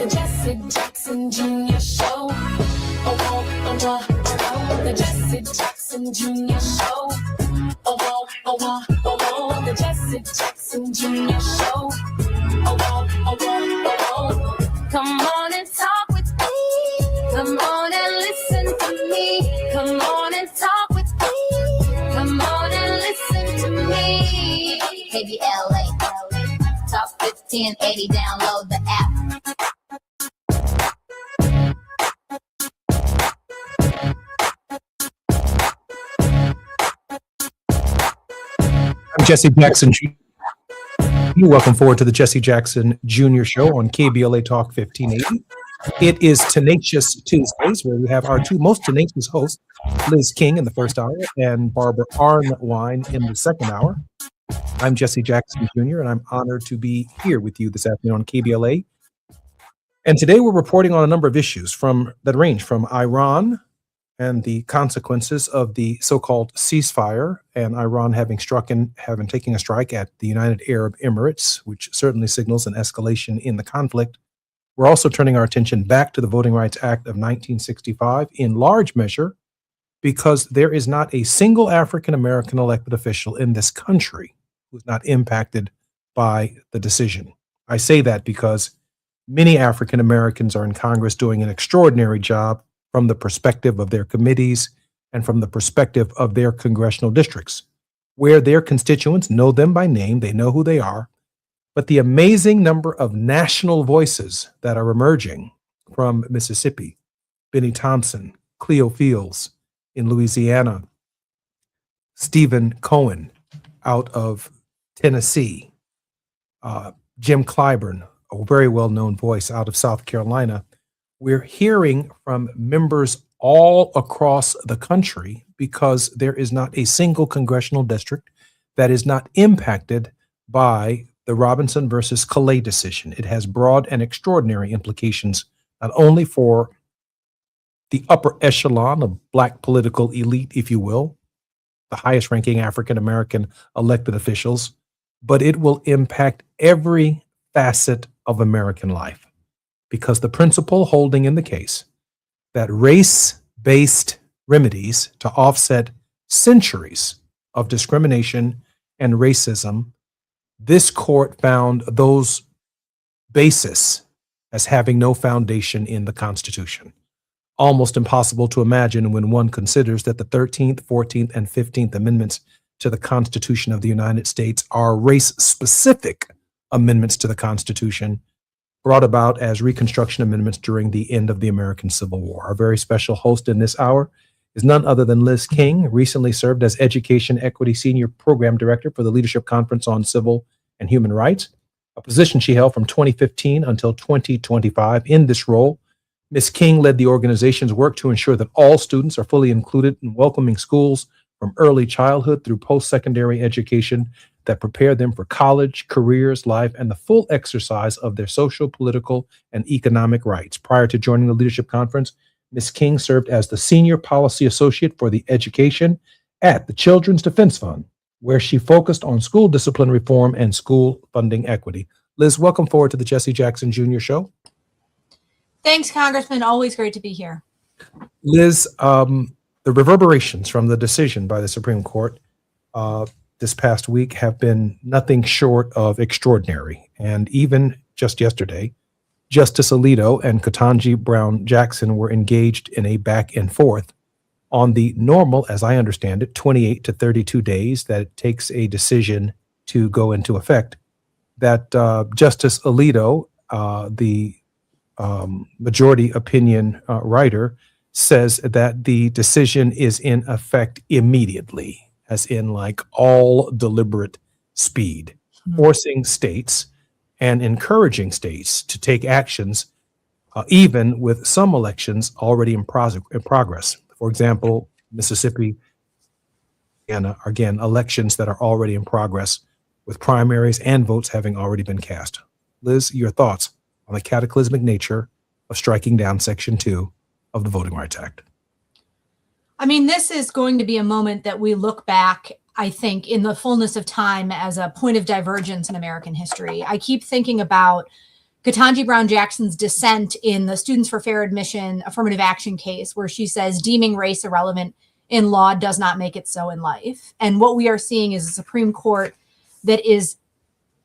The Jesse Jackson Jr. Show. The Jesse Jackson Jr. Show. The Jesse Jackson Jr. Show. Come on and talk with me. Come on and listen to me. Come on and talk with me. Come on and listen to me. KBLA. Top 1580, download the app. I'm Jesse Jackson Jr. Welcome forward to the Jesse Jackson Jr. Show on KBLA Talk 1580. It is Tenacious Tuesdays, where we have our two most tenacious hosts, Liz King in the first hour and Barbara Arnwine in the second hour. I'm Jesse Jackson Jr., and I'm honored to be here with you this afternoon on KBLA. And today we're reporting on a number of issues that range from Iran and the consequences of the so-called ceasefire, and Iran having taken a strike at the United Arab Emirates, which certainly signals an escalation in the conflict. We're also turning our attention back to the Voting Rights Act of 1965, in large measure because there is not a single African-American elected official in this country who's not impacted by the decision. I say that because many African Americans are in Congress doing an extraordinary job from the perspective of their committees and from the perspective of their congressional districts, where their constituents know them by name, they know who they are, but the amazing number of national voices that are emerging from Mississippi, Benny Thompson, Cleo Fields in Louisiana, Stephen Cohen out of Tennessee, Jim Clyburn, a very well-known voice out of South Carolina. We're hearing from members all across the country because there is not a single congressional district that is not impacted by the Robinson versus Calais decision. It has broad and extraordinary implications, not only for the upper echelon of Black political elite, if you will, the highest ranking African American elected officials, but it will impact every facet of American life. Because the principle holding in the case that race-based remedies to offset centuries of discrimination and racism, this court found those bases as having no foundation in the Constitution. Almost impossible to imagine when one considers that the 13th, 14th, and 15th Amendments to the Constitution of the United States are race-specific amendments to the Constitution brought about as Reconstruction amendments during the end of the American Civil War. Our very special host in this hour is none other than Liz King, recently served as Education Equity Senior Program Director for the Leadership Conference on Civil and Human Rights, a position she held from 2015 until 2025. In this role, Ms. King led the organization's work to ensure that all students are fully included in welcoming schools from early childhood through post-secondary education that prepare them for college, careers, life, and the full exercise of their social, political, and economic rights. Prior to joining the Leadership Conference, Ms. King served as the Senior Policy Associate for the Education at the Children's Defense Fund, where she focused on school discipline reform and school funding equity. Liz, welcome forward to the Jesse Jackson Jr. Show. Thanks, Congressman. Always great to be here. Liz, the reverberations from the decision by the Supreme Court this past week have been nothing short of extraordinary. And even just yesterday, Justice Alito and Ketanji Brown Jackson were engaged in a back and forth on the normal, as I understand it, 28 to 32 days that it takes a decision to go into effect. That Justice Alito, the majority opinion writer, says that the decision is in effect immediately, as in like all deliberate speed, forcing states and encouraging states to take actions, even with some elections already in progress. For example, Mississippi, and again, elections that are already in progress with primaries and votes having already been cast. Liz, your thoughts on the cataclysmic nature of striking down Section 2 of the Voting Rights Act? I mean, this is going to be a moment that we look back, I think, in the fullness of time as a point of divergence in American history. I keep thinking about Ketanji Brown Jackson's dissent in the Students for Fair Admission affirmative action case, where she says deeming race irrelevant in law does not make it so in life. And what we are seeing is a Supreme Court that is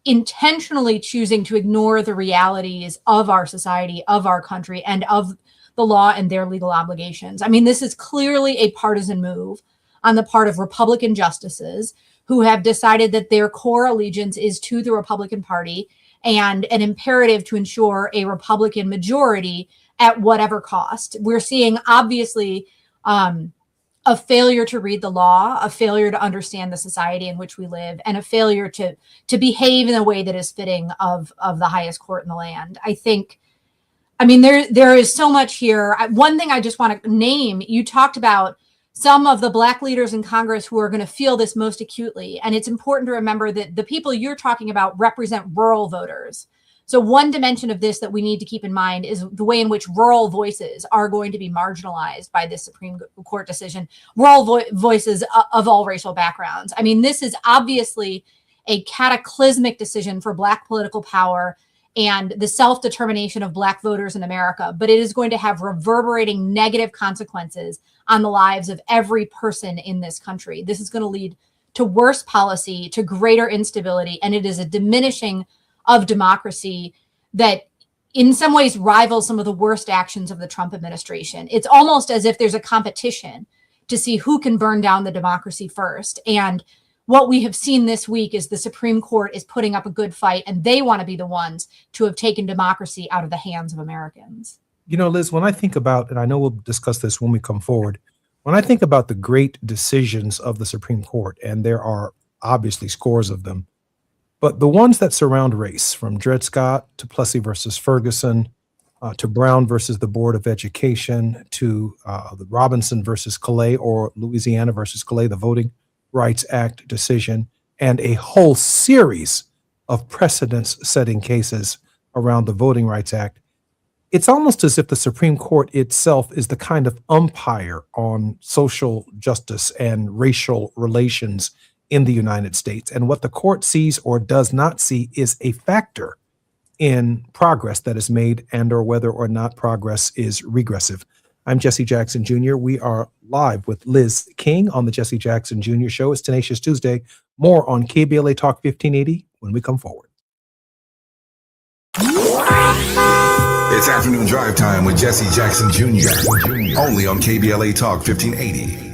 intentionally choosing to ignore the realities of our society, of our country, and of the law and their legal obligations. I mean, this is clearly a partisan move on the part of Republican justices who have decided that their core allegiance is to the Republican Party and an imperative to ensure a Republican majority at whatever cost. We're seeing, obviously, a failure to read the law, a failure to understand the society in which we live, and a failure to behave in a way that is fitting of the highest court in the land. I mean, there is so much here. One thing I just want to name, you talked about some of the Black leaders in Congress who are going to feel this most acutely. And it's important to remember that the people you're talking about represent rural voters. So one dimension of this that we need to keep in mind is the way in which rural voices are going to be marginalized by this Supreme Court decision, rural voices of all racial backgrounds. I mean, this is obviously a cataclysmic decision for Black political power and the self-determination of Black voters in America, but it is going to have reverberating negative consequences on the lives of every person in this country. This is going to lead to worse policy, to greater instability, and it is a diminishing of democracy that in some ways rivals some of the worst actions of the Trump administration. It's almost as if there's a competition to see who can burn down the democracy first. And what we have seen this week is the Supreme Court is putting up a good fight, and they want to be the ones to have taken democracy out of the hands of Americans. You know, Liz, when I think about, and I know we'll discuss this when we come forward, when I think about the great decisions of the Supreme Court, and there are obviously scores of them, but the ones that surround race, from Dred Scott to Plessy versus Ferguson, to Brown versus the Board of Education, to the Robinson versus Calais, or Louisiana versus Calais, the Voting Rights Act decision, and a whole series of precedence-setting cases around the Voting Rights Act, it's almost as if the Supreme Court itself is the kind of umpire on social justice and racial relations in the United States. And what the court sees or does not see is a factor in progress that is made and or whether or not progress is regressive. I'm Jesse Jackson Jr. We are live with Liz King on the Jesse Jackson Jr. Show. It's Tenacious Tuesday. More on KBLA Talk 1580 when we come forward. It's afternoon drive time with Jesse Jackson Jr. Only on KBLA Talk 1580.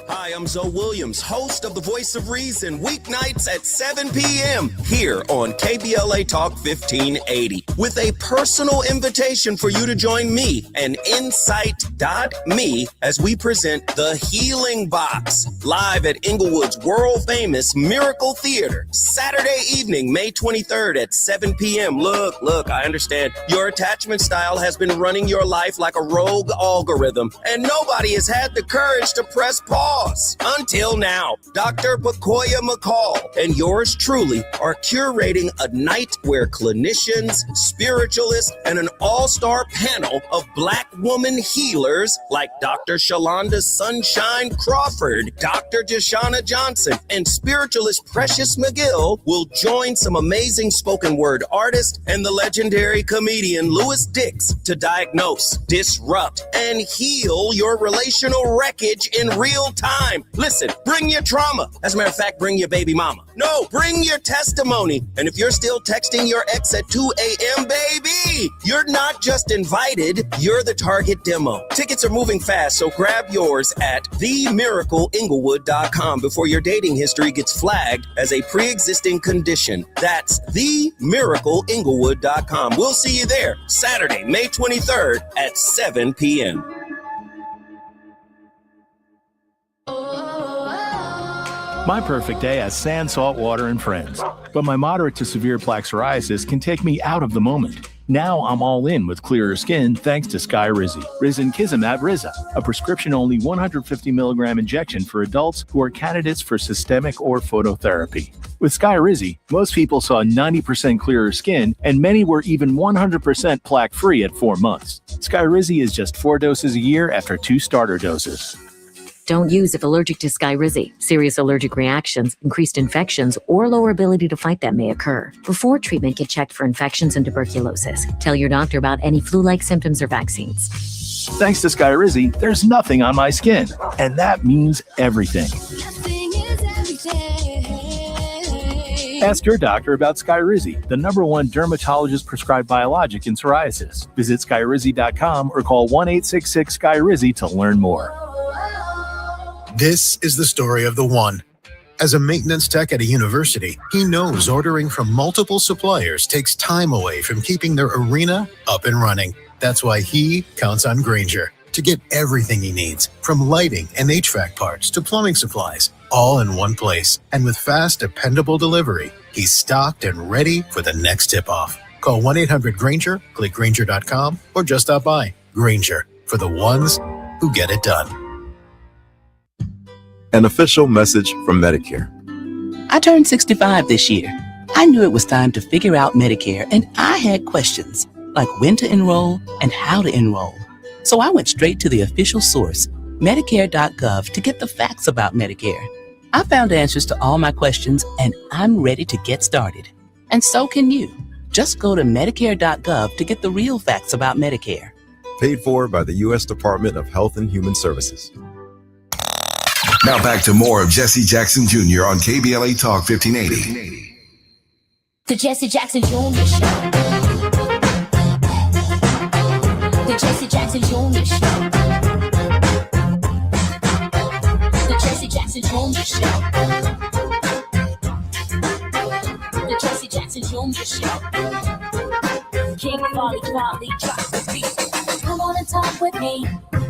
Hi, I'm Zoe Williams, host of The Voice of Reason, weeknights at 7 p.m. here on KBLA Talk 1580, with a personal invitation for you to join me and Insight.me as we present The Healing Box, live at Inglewood's world-famous Miracle Theater, Saturday evening, May 23rd at 7 p.m. Look, I understand your attachment style has been running your life like a rogue algorithm, and nobody has had the courage to press pause. Until now, Dr. Bakoya McCall and yours truly are curating a night where clinicians, spiritualists, and an all-star panel of Black woman healers like Dr. Shalonda Sunshine Crawford, Dr. Jashana Johnson, and spiritualist Precious McGill will join some amazing spoken word artists and the legendary comedian Louis Dix to diagnose, disrupt, and heal your relational wreckage in real time. Listen, bring your trauma. As a matter of fact, bring your baby mama. No, bring your testimony. And if you're still texting your ex at 2 a.m., baby, you're not just invited, you're the target demo. Tickets are moving fast, so grab yours at themiracleinglewood.com before your dating history gets flagged as a pre-existing condition. That's themiracleinglewood.com. We'll see you there Saturday, May 23rd at 7 p.m. My perfect day has sand, salt water, and friends. But my moderate to severe plaque psoriasis can take me out of the moment. Now I'm all in with clearer skin thanks to Skyrizi. Risankizumab Riza, a prescription-only 150 milligram injection for adults who are candidates for systemic or phototherapy. With Skyrizi, most people saw 90% clearer skin, and many were even 100% plaque-free at 4 months. Skyrizi is just 4 doses a year after 2 starter doses. Don't use if allergic to Skyrizi. Serious allergic reactions, increased infections, or lower ability to fight them may occur. Before treatment, get checked for infections and tuberculosis. Tell your doctor about any flu-like symptoms or vaccines. Thanks to Skyrizi, there's nothing on my skin, and that means everything. Nothing is everything. Ask your doctor about Skyrizi, the #1 dermatologist-prescribed biologic in psoriasis. Visit Skyrizi.com or call 1-866-SKYRIZI to learn more. This is the story of the one. As a maintenance tech at a university, he knows ordering from multiple suppliers takes time away from keeping their arena up and running. That's why he counts on Grainger to get everything he needs, from lighting and HVAC parts to plumbing supplies, all in one place. And with fast, dependable delivery, he's stocked and ready for the next tip-off. Call 1-800-GRAINGER, click Grainger.com, or just stop by. Grainger, for the ones who get it done. An official message from Medicare. I turned 65 this year. I knew it was time to figure out Medicare, and I had questions, like when to enroll and how to enroll. So I went straight to the official source, Medicare.gov, to get the facts about Medicare. I found answers to all my questions, and I'm ready to get started. And so can you. Just go to Medicare.gov to get the real facts about Medicare. Paid for by the U.S. Department of Health and Human Services. Now back to more of Jesse Jackson Jr. on KBLA Talk 1580. The Jesse Jackson Jr. Show. The Jesse Jackson Jr. Show. The Jesse Jackson Jr. Show. The Jesse Jackson Jr. Show. King Folly Quality drops the beat. Come on and talk with me.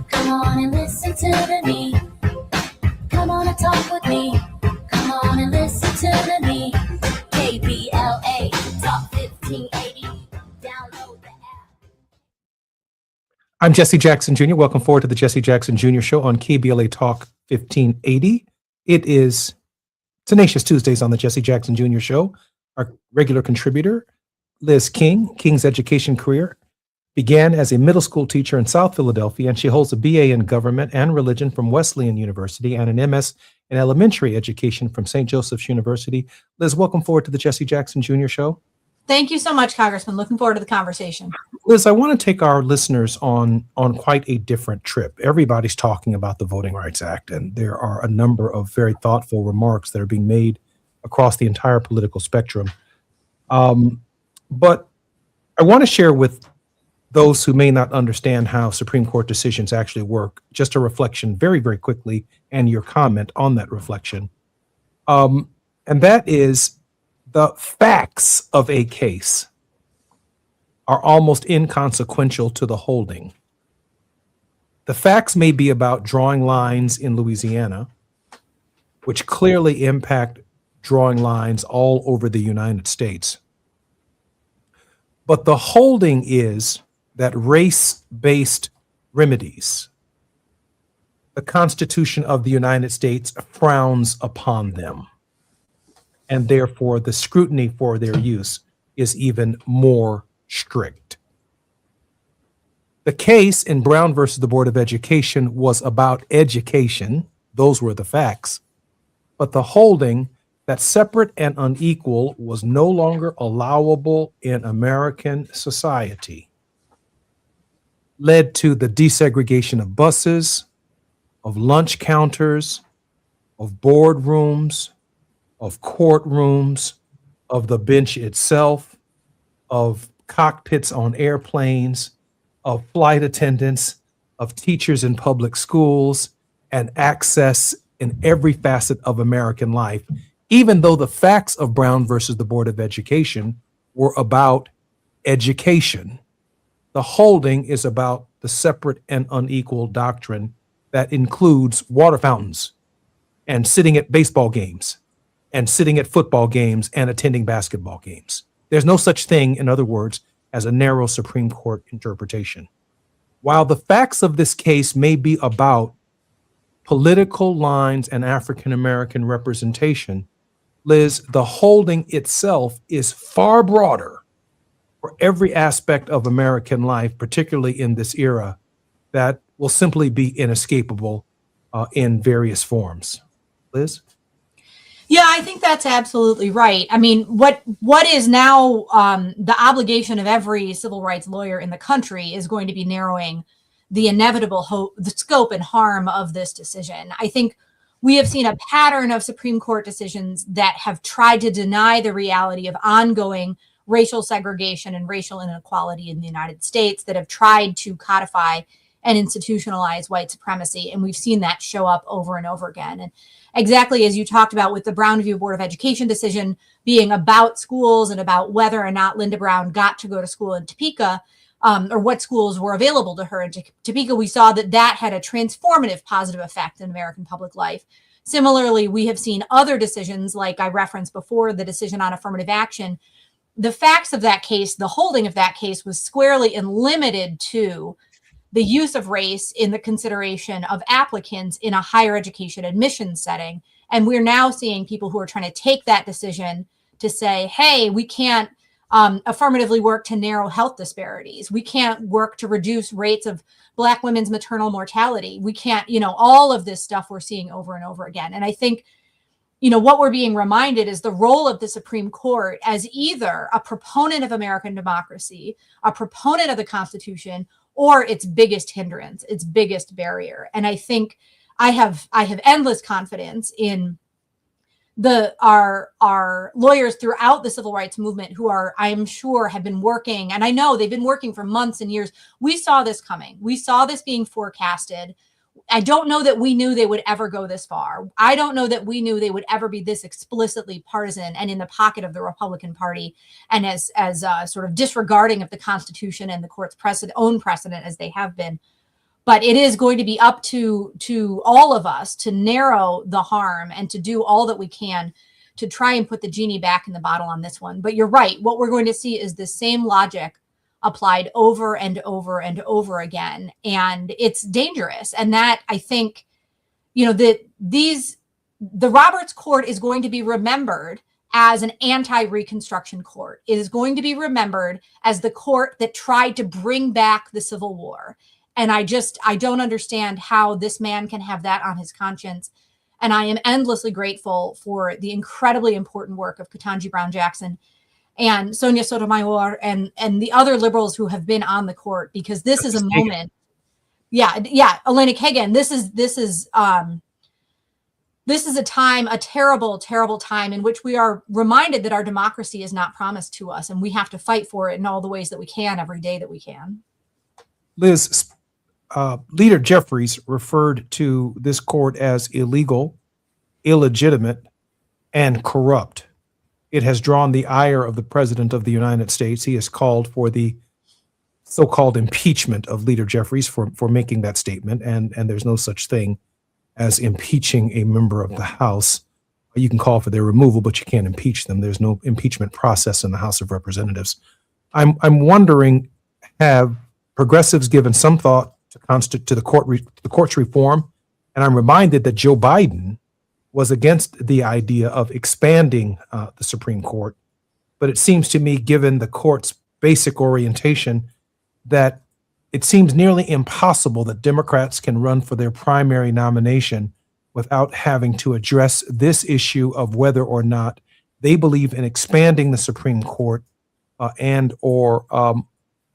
Come on and listen to me. Come on and talk with me. Come on and listen to me. KBLA Talk 1580. Download the app. I'm Jesse Jackson Jr. Welcome forward to the Jesse Jackson Jr. Show on KBLA Talk 1580. It is Tenacious Tuesdays on the Jesse Jackson Jr. Show. Our regular contributor, Liz King. King's education career began as a middle school teacher in South Philadelphia, and she holds a BA in government and religion from Wesleyan University and an MS in elementary education from St. Joseph's University. Liz, welcome forward to the Jesse Jackson Jr. Show. Thank you so much, Congressman. Looking forward to the conversation. Liz, I want to take our listeners on quite a different trip. Everybody's talking about the Voting Rights Act, and there are a number of very thoughtful remarks that are being made across the entire political spectrum. But I want to share with those who may not understand how Supreme Court decisions actually work, just a reflection very, very quickly, and your comment on that reflection. And that is, the facts of a case are almost inconsequential to the holding. The facts may be about drawing lines in Louisiana, which clearly impact drawing lines all over the United States. But the holding is that race-based remedies, the Constitution of the United States frowns upon them. And therefore, the scrutiny for their use is even more strict. The case in Brown versus the Board of Education was about education. Those were the facts. But the holding that separate and unequal was no longer allowable in American society led to the desegregation of buses, of lunch counters, of boardrooms, of courtrooms, of the bench itself, of cockpits on airplanes, of flight attendants, of teachers in public schools, and access in every facet of American life, even though the facts of Brown versus the Board of Education were about education. The holding is about the separate and unequal doctrine that includes water fountains and sitting at baseball games and sitting at football games and attending basketball games. There's no such thing, in other words, as a narrow Supreme Court interpretation. While the facts of this case may be about political lines and African-American representation, Liz, the holding itself is far broader for every aspect of American life, particularly in this era, that will simply be inescapable in various forms. Liz? Yeah, I think that's absolutely right. I mean, what is now the obligation of every civil rights lawyer in the country is going to be narrowing the inevitable the scope and harm of this decision. I think we have seen a pattern of Supreme Court decisions that have tried to deny the reality of ongoing racial segregation and racial inequality in the United States, that have tried to codify and institutionalize white supremacy. And we've seen that show up over and over again. And exactly as you talked about with the Brown v. Board of Education decision being about schools and about whether or not Linda Brown got to go to school in Topeka, or what schools were available to her in Topeka, we saw that that had a transformative positive effect in American public life. Similarly, we have seen other decisions, like I referenced before, the decision on affirmative action. The facts of that case, the holding of that case, was squarely and limited to the use of race in the consideration of applicants in a higher education admissions setting. And we're now seeing people who are trying to take that decision to say, hey, we can't affirmatively work to narrow health disparities. We can't work to reduce rates of Black women's maternal mortality. We can't, all of this stuff we're seeing over and over again. And I think, what we're being reminded is the role of the Supreme Court as either a proponent of American democracy, a proponent of the Constitution, or its biggest hindrance, its biggest barrier. And I think I have endless confidence in our lawyers throughout the civil rights movement who I am sure have been working, and I know they've been working for months and years. We saw this coming. We saw this being forecasted. I don't know that we knew they would ever go this far. I don't know that we knew they would ever be this explicitly partisan and in the pocket of the Republican Party, and as sort of disregarding of the Constitution and the court's own precedent as they have been. But it is going to be up to all of us to narrow the harm and to do all that we can to try and put the genie back in the bottle on this one. But you're right. What we're going to see is the same logic applied over and over and over again. And it's dangerous. And that, I think, that these the Roberts Court is going to be remembered as an anti-Reconstruction court. It is going to be remembered as the court that tried to bring back the Civil War. And I don't understand how this man can have that on his conscience. And I am endlessly grateful for the incredibly important work of Ketanji Brown Jackson and Sonia Sotomayor and the other liberals who have been on the court, because this is a moment. Yeah. Elena Kagan, this is a time, a terrible, terrible time in which we are reminded that our democracy is not promised to us, and we have to fight for it in all the ways that we can every day that we can. Liz, Leader Jeffries referred to this court as illegal, illegitimate, and corrupt. It has drawn the ire of the President of the United States. He has called for the so-called impeachment of Leader Jeffries for making that statement, and there's no such thing as impeaching a member of the House. You can call for their removal, but you can't impeach them. There's no impeachment process in the House of Representatives. I'm wondering, have progressives given some thought to the court's reform? And I'm reminded that Joe Biden was against the idea of expanding the Supreme Court. But it seems to me, given the court's basic orientation, that it seems nearly impossible that Democrats can run for their primary nomination without having to address this issue of whether or not they believe in expanding the Supreme Court and or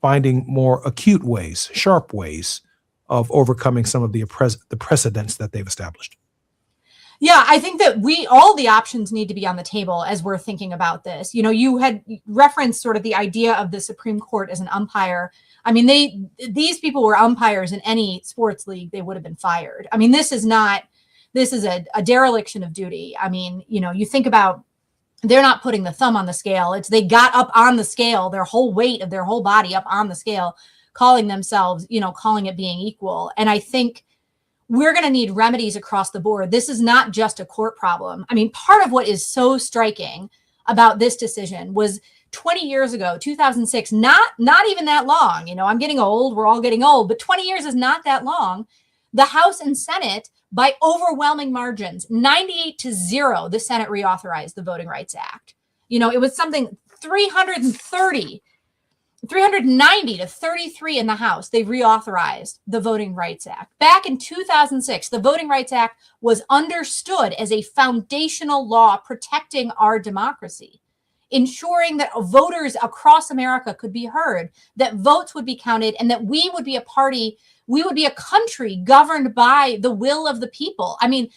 finding more acute ways, sharp ways of overcoming some of the precedents that they've established. Yeah, I think that all the options need to be on the table as we're thinking about this. You know, you had referenced sort of the idea of the Supreme Court as an umpire. I mean, these people were umpires in any sports league, they would have been fired. I mean, this is a dereliction of duty. I mean, you know, you think about, they're not putting the thumb on the scale. It's they got up on the scale, their whole weight of their whole body up on the scale, calling themselves, you know, calling it being equal. And I think we're going to need remedies across the board. This is not just a court problem. I mean, part of what is so striking about this decision was 20 years ago, 2006, not even that long. You know, I'm getting old. We're all getting old, but 20 years is not that long. The House and Senate, by overwhelming margins, 98-0, the Senate reauthorized the Voting Rights Act. You know, it was something 390-33 in the House. They reauthorized the Voting Rights Act. Back in 2006, the Voting Rights Act was understood as a foundational law protecting our democracy, ensuring that voters across America could be heard, that votes would be counted, and that we would be a country governed by the will of the people. I mean,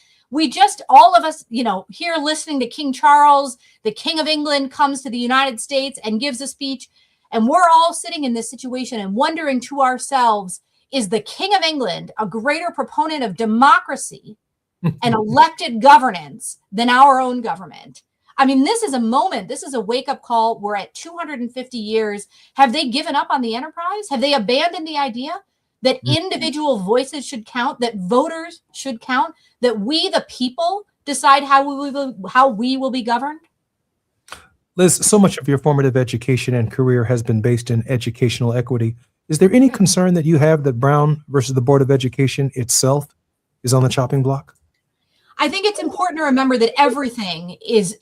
all of us, you know, here listening to King Charles, the King of England, comes to the United States and gives a speech, and we're all sitting in this situation and wondering to ourselves, is the King of England a greater proponent of democracy and elected governance than our own government? I mean, this is a moment, this is a wake-up call. We're at 250 years. Have they given up on the enterprise? Have they abandoned the idea that individual voices should count, that voters should count, that we, the people, decide how we will be governed? Liz, so much of your formative education and career has been based in educational equity. Is there any concern that you have that Brown versus the Board of Education itself is on the chopping block? I think it's important to remember that everything is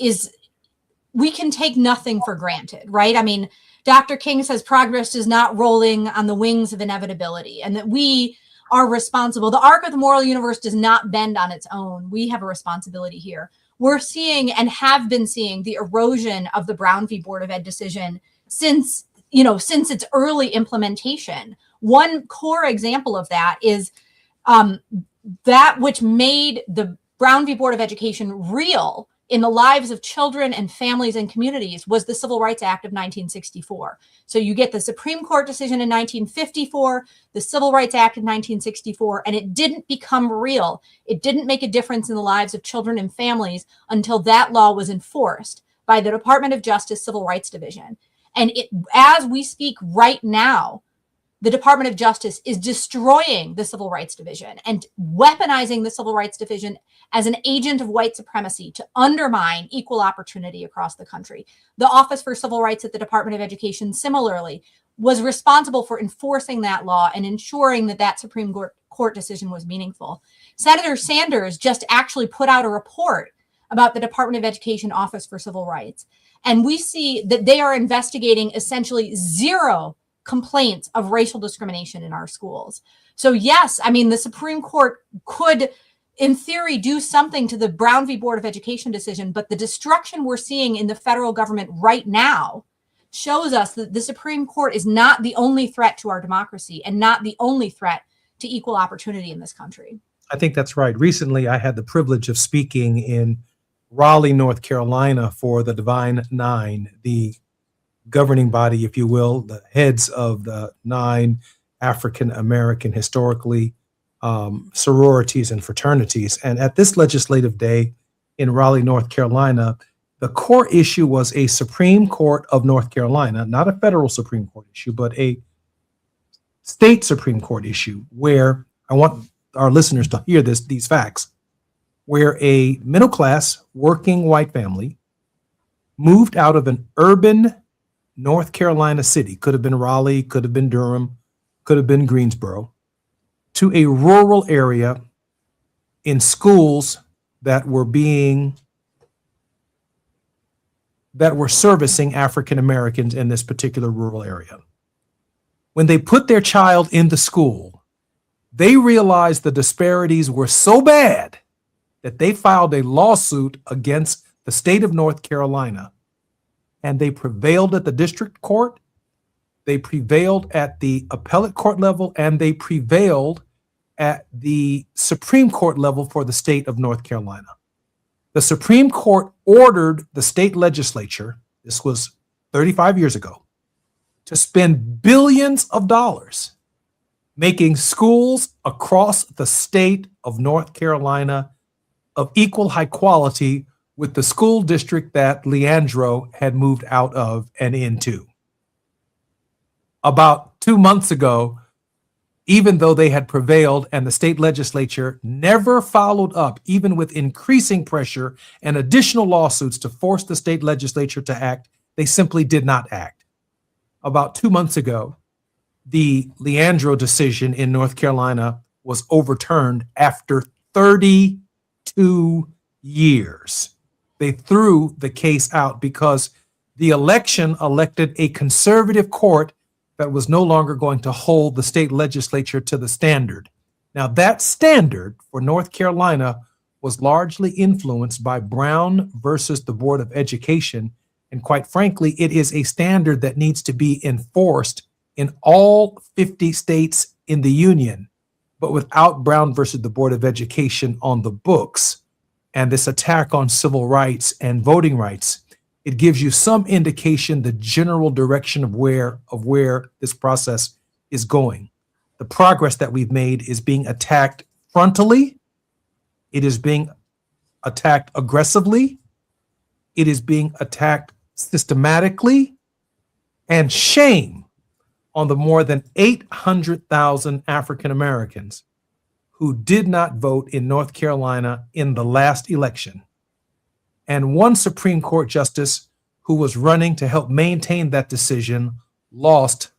we can take nothing for granted, right? I mean, Dr. King says progress is not rolling on the wings of inevitability, and that we are responsible. The arc of the moral universe does not bend on its own. We have a responsibility here. We're seeing and have been seeing the erosion of the Brown v. Board of Ed decision since its early implementation. One core example of that is that which made the Brown v. Board of Education real in the lives of children and families and communities was the Civil Rights Act of 1964. So you get the Supreme Court decision in 1954, the Civil Rights Act of 1964, and it didn't become real. It didn't make a difference in the lives of children and families until that law was enforced by the Department of Justice Civil Rights Division. And as we speak right now, the Department of Justice is destroying the Civil Rights Division and weaponizing the Civil Rights Division as an agent of white supremacy to undermine equal opportunity across the country. The Office for Civil Rights at the Department of Education, similarly, was responsible for enforcing that law and ensuring that that Supreme Court decision was meaningful. Senator Sanders just actually put out a report about the Department of Education Office for Civil Rights. And we see that they are investigating essentially 0 complaints of racial discrimination in our schools. So yes, I mean, the Supreme Court could, in theory, do something to the Brown v. Board of Education decision, but the destruction we're seeing in the federal government right now shows us that the Supreme Court is not the only threat to our democracy and not the only threat to equal opportunity in this country. I think that's right. Recently, I had the privilege of speaking in Raleigh, North Carolina for the Divine Nine, the governing body, if you will, the heads of the 9 African-American historically sororities and fraternities. And at this legislative day in Raleigh, North Carolina, the core issue was a Supreme Court of North Carolina, not a federal Supreme Court issue, but a state Supreme Court issue, where I want our listeners to hear these facts, where a middle-class working white family moved out of an urban North Carolina city, could have been Raleigh, could have been Durham, could have been Greensboro, to a rural area in schools that were servicing African Americans in this particular rural area. When they put their child in the school, they realized the disparities were so bad that they filed a lawsuit against the state of North Carolina, and they prevailed at the district court, they prevailed at the appellate court level, and they prevailed at the Supreme Court level for the state of North Carolina. The Supreme Court ordered the state legislature, this was 35 years ago, to spend billions of dollars making schools across the state of North Carolina of equal high quality with the school district that Leandro had moved out of and into. About 2 months ago, even though they had prevailed and the state legislature never followed up, even with increasing pressure and additional lawsuits to force the state legislature to act, they simply did not act. About 2 months ago, the Leandro decision in North Carolina was overturned after 32 years. They threw the case out because the election elected a conservative court that was no longer going to hold the state legislature to the standard. Now, that standard for North Carolina was largely influenced by Brown versus the Board of Education. And quite frankly, it is a standard that needs to be enforced in all 50 states in the union. But without Brown versus the Board of Education on the books and this attack on civil rights and voting rights, it gives you some indication the general direction of where this process is going. The progress that we've made is being attacked frontally. It is being attacked aggressively. It is being attacked systematically. And shame on the more than 800,000 African Americans who did not vote in North Carolina in the last election. And one Supreme Court justice who was running to help maintain that decision lost,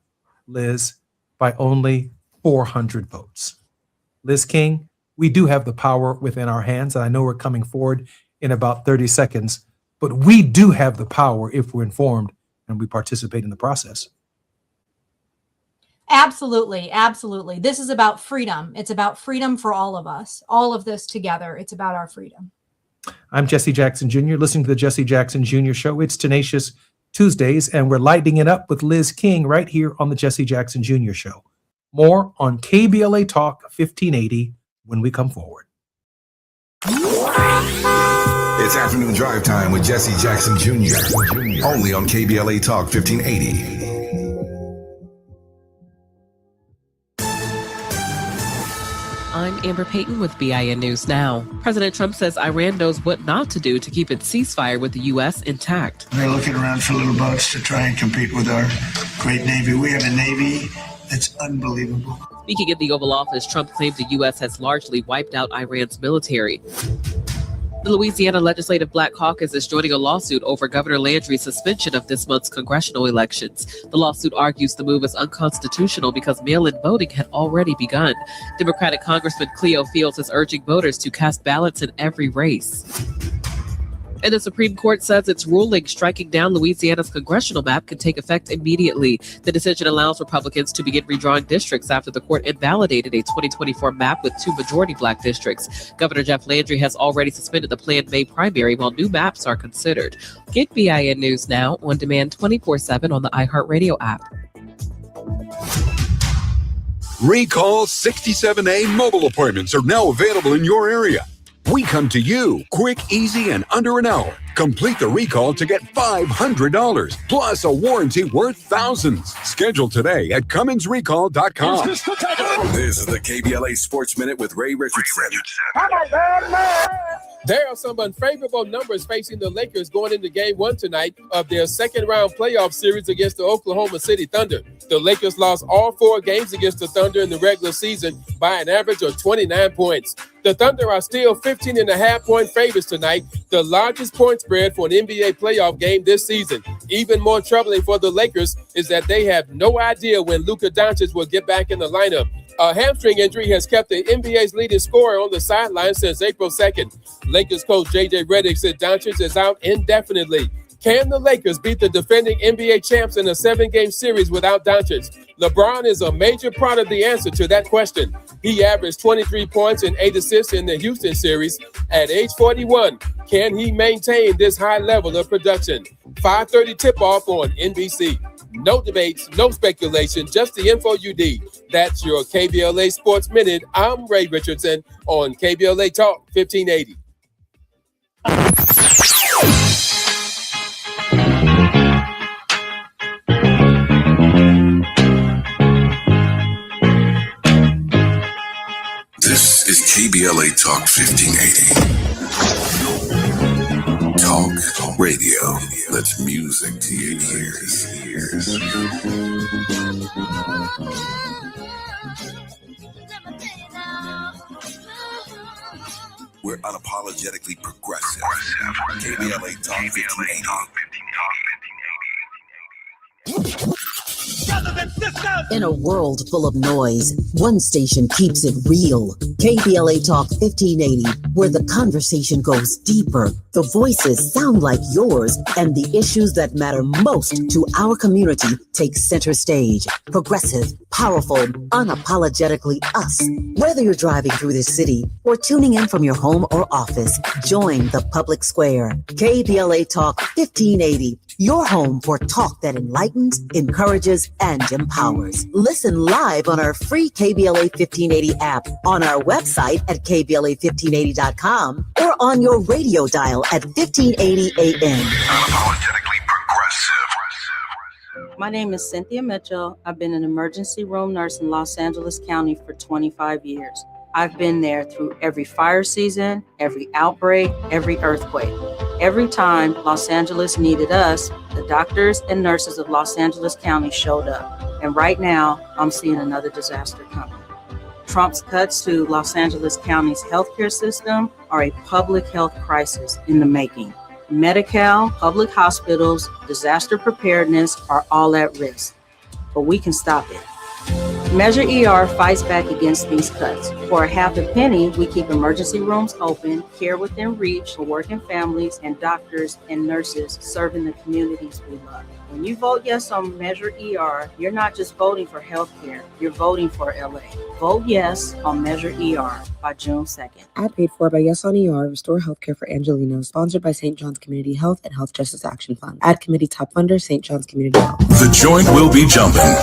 Liz, by only 400 votes. Liz King, we do have the power within our hands, and I know we're coming forward in about 30 seconds, but we do have the power if we're informed and we participate in the process. Absolutely. Absolutely. This is about freedom. It's about freedom for all of us. All of this together. It's about our freedom. I'm Jesse Jackson Jr., listening to the Jesse Jackson Jr. Show. It's Tenacious Tuesdays, and we're lighting it up with Liz King right here on the Jesse Jackson Jr. Show. More on KBLA Talk 1580 when we come forward. It's afternoon drive time with Jesse Jackson Jr. Only on KBLA Talk 1580. I'm Amber Payton with BIN News Now. President Trump says Iran knows what not to do to keep its ceasefire with the U.S. intact. They're looking around for little boats to try and compete with our great Navy. We have a Navy that's unbelievable. Speaking at the Oval Office, Trump claimed the U.S. has largely wiped out Iran's military. The Louisiana Legislative Black Caucus is joining a lawsuit over Governor Landry's suspension of this month's congressional elections. The lawsuit argues the move is unconstitutional because mail-in voting had already begun. Democratic Congressman Cleo Fields is urging voters to cast ballots in every race. And the Supreme Court says its ruling striking down Louisiana's congressional map can take effect immediately. The decision allows Republicans to begin redrawing districts after the court invalidated a 2024 map with 2 majority black districts. Governor Jeff Landry has already suspended the planned May primary while new maps are considered. Get BIN News Now on demand 24/7 on the iHeartRadio app. Recall 67A mobile appointments are now available in your area. We come to you quick, easy, and under an hour. Complete the recall to get $500 plus a warranty worth thousands. Schedule today at CumminsRecall.com. This is the KBLA Sports Minute with Ray Richardson. There are some unfavorable numbers facing the Lakers going into Game 1 tonight of their second-round playoff series against the Oklahoma City Thunder. The Lakers lost all 4 games against the Thunder in the regular season by an average of 29 points. The Thunder are still 15.5-point favorites tonight, the largest point spread for an NBA playoff game this season. Even more troubling for the Lakers is that they have no idea when Luka Doncic will get back in the lineup. A hamstring injury has kept the NBA's leading scorer on the sideline since April 2nd. Lakers coach J.J. Redick said Doncic is out indefinitely. Can the Lakers beat the defending NBA champs in a 7-game series without Doncic? LeBron is a major part of the answer to that question. He averaged 23 points and 8 assists in the Houston series. At age 41, can he maintain this high level of production? 5:30 tip-off on NBC. No debates, no speculation, just the info you need. That's your KBLA Sports Minute. I'm Ray Richardson on KBLA Talk 1580. This is KBLA Talk 1580. Talk radio. That's music to your ears. We're unapologetically progressive. KBLA Talk 1580. In a world full of noise, one station keeps it real. KBLA Talk 1580, where the conversation goes deeper, the voices sound like yours, and the issues that matter most to our community take center stage. Progressive, powerful, unapologetically us. Whether you're driving through the city or tuning in from your home or office, join the public square. KBLA Talk 1580. Your home for talk that enlightens, encourages, and empowers. Listen live on our free KBLA 1580 app, on our website at KBLA1580.com, or on your radio dial at 1580 AM. Unapologetically progressive. My name is Cynthia Mitchell. I've been an emergency room nurse in Los Angeles County for 25 years. I've been there through every fire season, every outbreak, every earthquake. Every time Los Angeles needed us, the doctors and nurses of Los Angeles County showed up. And right now, I'm seeing another disaster coming. Trump's cuts to Los Angeles County's healthcare system are a public health crisis in the making. Medi-Cal, public hospitals, disaster preparedness are all at risk. But we can stop it. Measure ER fights back against these cuts. For a half a penny, we keep emergency rooms open, care within reach for working families, and doctors and nurses serving the communities we love. When you vote yes on Measure ER, you're not just voting for healthcare, you're voting for LA. Vote yes on Measure ER by June 2nd. Ad paid for by Yes on ER, Restore Healthcare for Angelenos, sponsored by St. John's Community Health and Health Justice Action Fund. Ad committee top funder, St. John's Community Health. The joint will be jumping.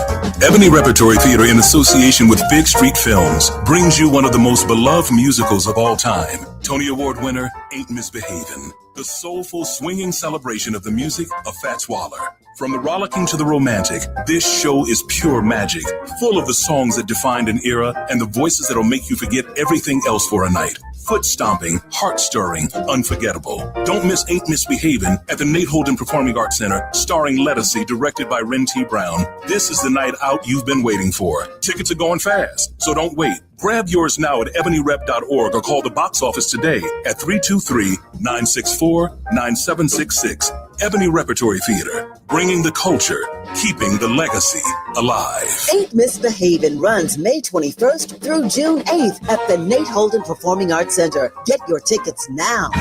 Ebony Repertory Theater, in association with Big Street Films, brings you one of the most beloved musicals of all time. Tony Award winner, Ain't Misbehavin'. The soulful, swinging celebration of the music of Fats Waller. From the rollicking to the romantic, this show is pure magic, full of the songs that defined an era and the voices that'll make you forget everything else for a night. Foot stomping, heart stirring, unforgettable. Don't miss Ain't Misbehavin' at the Nate Holden Performing Arts Center, starring Lettucey, directed by Ren T. Brown. This is the night out you've been waiting for. Tickets are going fast, so don't wait. Grab yours now at ebonyrep.org or call the box office today at 323-964-9766. Ebony Repertory Theater, bringing the culture, keeping the legacy alive. Ain't Misbehavin' runs May 21st through June 8th at the Nate Holden Performing Arts Center. Get your tickets now.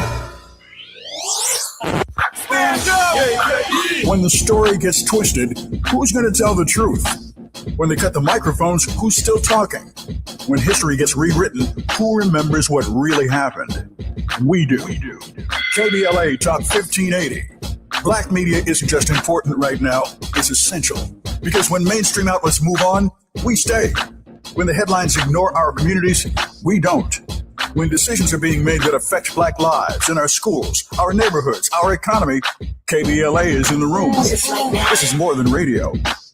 When the story gets twisted, who's going to tell the truth? When they cut the microphones, who's still talking? When history gets rewritten, who remembers what really happened? We do. KBLA Talk 1580. Black media isn't just important right now, it's essential. Because when mainstream outlets move on, we stay. When the headlines ignore our communities, we don't. When decisions are being made that affect Black lives in our schools, our neighborhoods, our economy, KBLA is in the room. This is more than radio.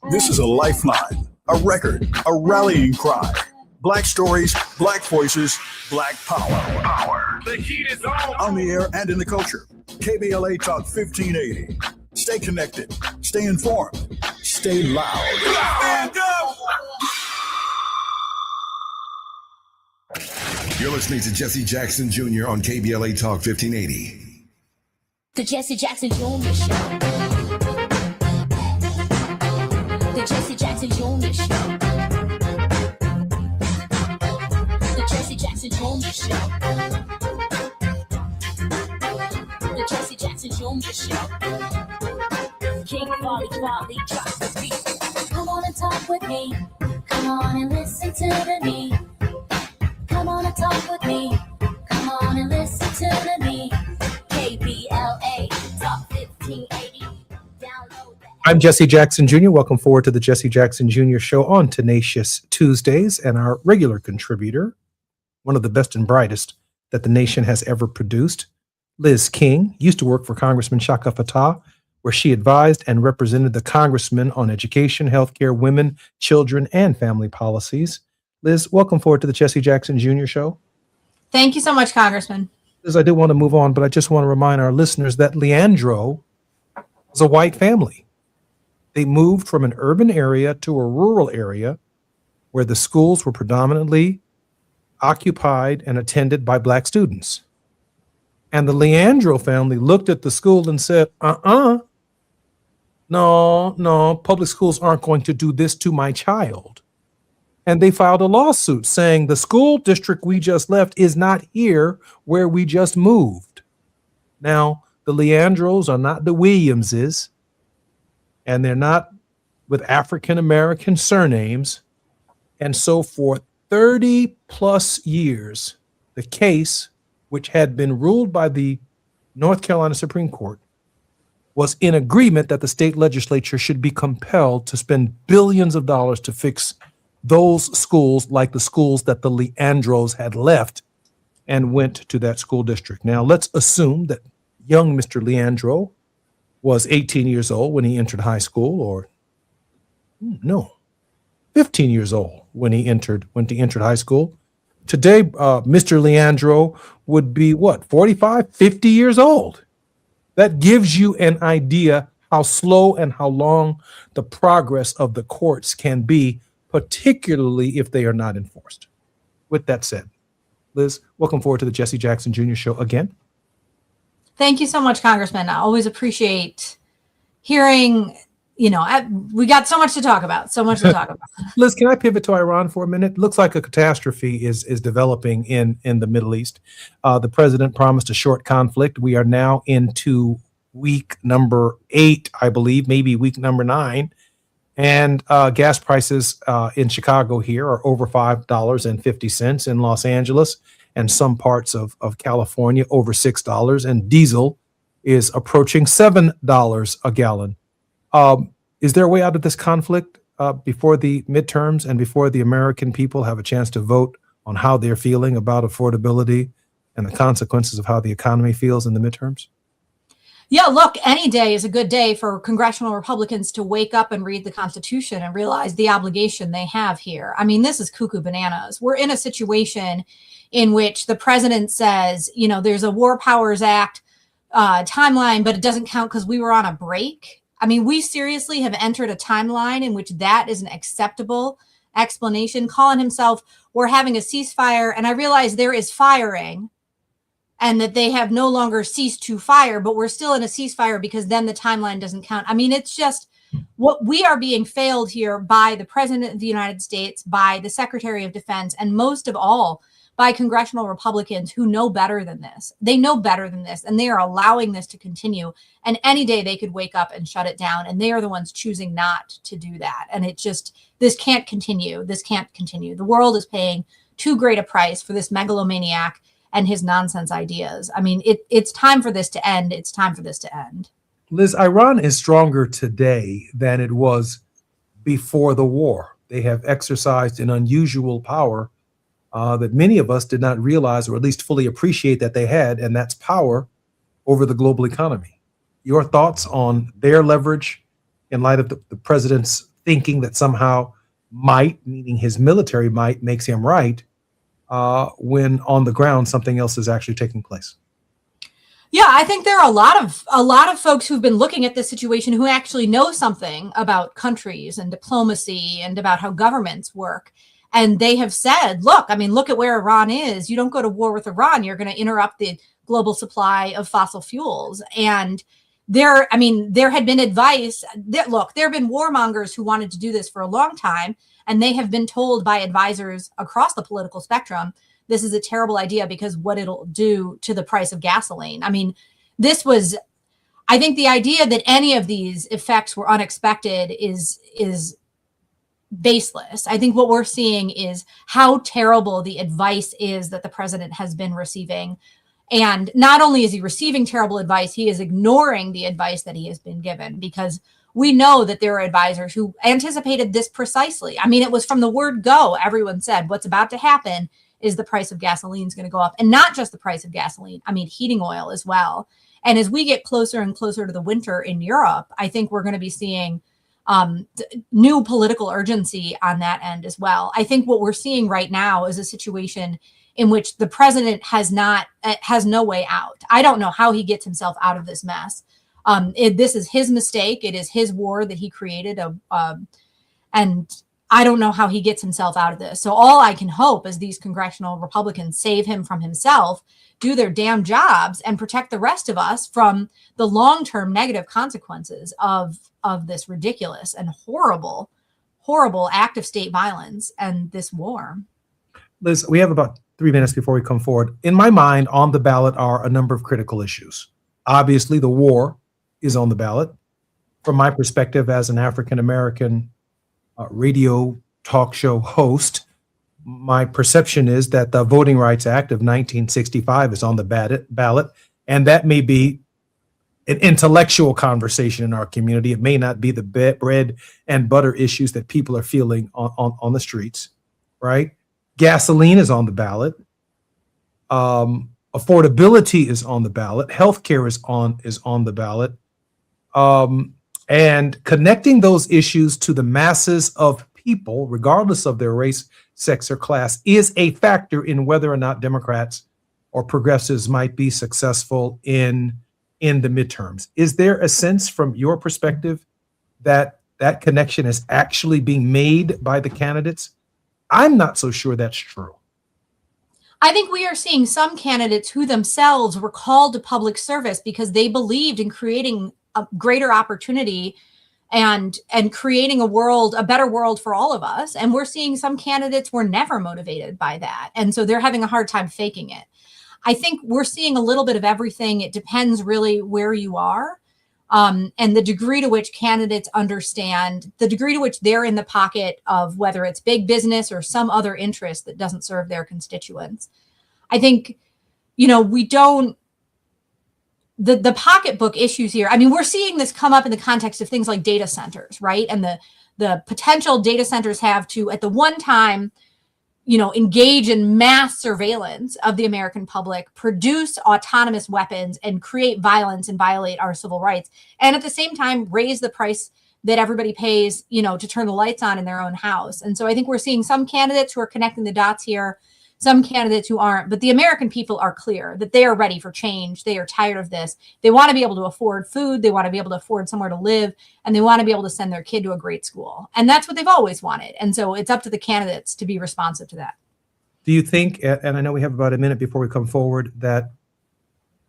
This is a lifeline, a record, a rallying cry. Black stories, Black voices, Black power. The heat is on the air and in the culture. KBLA Talk 1580. Stay connected, stay informed, stay loud. Stand up! You're listening to Jesse Jackson Jr. on KBLA Talk 1580. The Jesse Jackson Jr. Show. The Jesse Jackson Jr. Show. The Jesse Jackson Jr. Show. The Jesse Jackson Jr. Show. King Volley drops the beat. Come on and talk with me. Come on and listen to me. Come on and talk with me. Come on and listen to me. KBLA Talk 1580. Download the I'm Jesse Jackson Jr. Welcome forward to the Jesse Jackson Jr. Show on Tenacious Tuesdays, and our regular contributor, one of the best and brightest that the nation has ever produced, Liz King, used to work for Congressman Shaka Fattah, where she advised and represented the congressman on education, healthcare, women, children, and family policies. Liz, welcome forward to the Jesse Jackson Jr. Show. Thank you so much, Congressman. Liz, I do want to move on, but I just want to remind our listeners that Leandro was a white family. They moved from an urban area to a rural area where the schools were predominantly occupied and attended by Black students. And the Leandro family looked at the school and said, no, public schools aren't going to do this to my child. And they filed a lawsuit saying the school district we just left is not here where we just moved. Now, the Leandros are not the Williamses, and they're not with African-American surnames. And so for 30 plus years, the case, which had been ruled by the North Carolina Supreme Court, was in agreement that the state legislature should be compelled to spend billions of dollars to fix those schools, like the schools that the Leandros had left and went to that school district. Now, let's assume that young Mr. Leandro was 18 years old when he entered high school, or 15 years old when he entered high school. Today, Mr. Leandro would be 45, 50 years old. That gives you an idea how slow and how long the progress of the courts can be, particularly if they are not enforced. With that said, Liz, welcome forward to the Jesse Jackson Jr. Show again. Thank you so much, Congressman. I always appreciate hearing, we got so much to talk about, Liz, can I pivot to Iran for a minute? Looks like a catastrophe is developing in the Middle East. The president promised a short conflict. We are now into week number 8, I believe, maybe week number 9. And gas prices in Chicago here are over $5.50, in Los Angeles and some parts of California over $6, and diesel is approaching $7 a gallon. Is there a way out of this conflict before the midterms and before the American people have a chance to vote on how they're feeling about affordability and the consequences of how the economy feels in the midterms? Yeah, look, any day is a good day for congressional Republicans to wake up and read the Constitution and realize the obligation they have here. I mean, this is cuckoo bananas. We're in a situation in which the president says, there's a War Powers Act timeline, but it doesn't count because we were on a break. I mean, we seriously have entered a timeline in which that is an acceptable explanation, calling himself, we're having a ceasefire. And I realize there is firing and that they have no longer ceased to fire, but we're still in a ceasefire because then the timeline doesn't count. I mean, it's just what we are being failed here by the President of the United States, by the Secretary of Defense, and most of all, by congressional Republicans who know better than this. They know better than this, and they are allowing this to continue. And any day they could wake up and shut it down, and they are the ones choosing not to do that. And it just, this can't continue. This can't continue. The world is paying too great a price for this megalomaniac and his nonsense ideas. I mean, it's time for this to end. It's time for this to end. Liz, Iran is stronger today than it was before the war. They have exercised an unusual power that many of us did not realize, or at least fully appreciate that they had, and that's power over the global economy. Your thoughts on their leverage in light of the president's thinking that somehow might, meaning his military might, makes him right, when on the ground something else is actually taking place? Yeah, I think there are a lot of folks who've been looking at this situation who actually know something about countries and diplomacy and about how governments work. And they have said, look at where Iran is. You don't go to war with Iran, you're going to interrupt the global supply of fossil fuels. And there had been advice that, look, there have been warmongers who wanted to do this for a long time, and they have been told by advisors across the political spectrum, this is a terrible idea because what it'll do to the price of gasoline. I mean, I think the idea that any of these effects were unexpected is baseless. I think what we're seeing is how terrible the advice is that the president has been receiving. And not only is he receiving terrible advice, he is ignoring the advice that he has been given, because we know that there are advisors who anticipated this precisely. I mean, it was from the word go. Everyone said what's about to happen is the price of gasoline is going to go up, and not just the price of gasoline. I mean, heating oil as well. And as we get closer and closer to the winter in Europe, I think we're going to be seeing new political urgency on that end as well. I think what we're seeing right now is a situation in which the president has no way out. I don't know how he gets himself out of this mess. This is his mistake. It is his war that he created. And I don't know how he gets himself out of this. So all I can hope is these congressional Republicans save him from himself, do their damn jobs, and protect the rest of us from the long-term negative consequences of this ridiculous and horrible act of state violence and this war. Liz, we have about 3 minutes before we come forward. In my mind, on the ballot are a number of critical issues. Obviously, the war is on the ballot. From my perspective as an African-American radio talk show host, my perception is that the Voting Rights Act of 1965 is on the ballot, and that may be an intellectual conversation in our community. It may not be the bread and butter issues that people are feeling on the streets, right? Gasoline is on the ballot. Affordability is on the ballot. Healthcare is on the ballot. And connecting those issues to the masses of people, regardless of their race, sex, or class, is a factor in whether or not Democrats or progressives might be successful in the midterms. Is there a sense from your perspective that that connection is actually being made by the candidates? I'm not so sure that's true. I think we are seeing some candidates who themselves were called to public service because they believed in creating a greater opportunity and creating a better world for all of us. And we're seeing some candidates were never motivated by that. And so they're having a hard time faking it. I think we're seeing a little bit of everything. It depends really where you are. And the degree to which candidates understand, the degree to which they're in the pocket of whether it's big business or some other interest that doesn't serve their constituents. I think, the pocketbook issues here. I mean, we're seeing this come up in the context of things like data centers, right? And the potential data centers have to, at the one time, engage in mass surveillance of the American public, produce autonomous weapons, and create violence and violate our civil rights. And at the same time, raise the price that everybody pays, to turn the lights on in their own house. And so I think we're seeing some candidates who are connecting the dots here, some candidates who aren't, but the American people are clear that they are ready for change. They are tired of this. They want to be able to afford food. They want to be able to afford somewhere to live, and they want to be able to send their kid to a great school. And that's what they've always wanted. And so it's up to the candidates to be responsive to that. Do you think, and I know we have about a minute before we come forward, that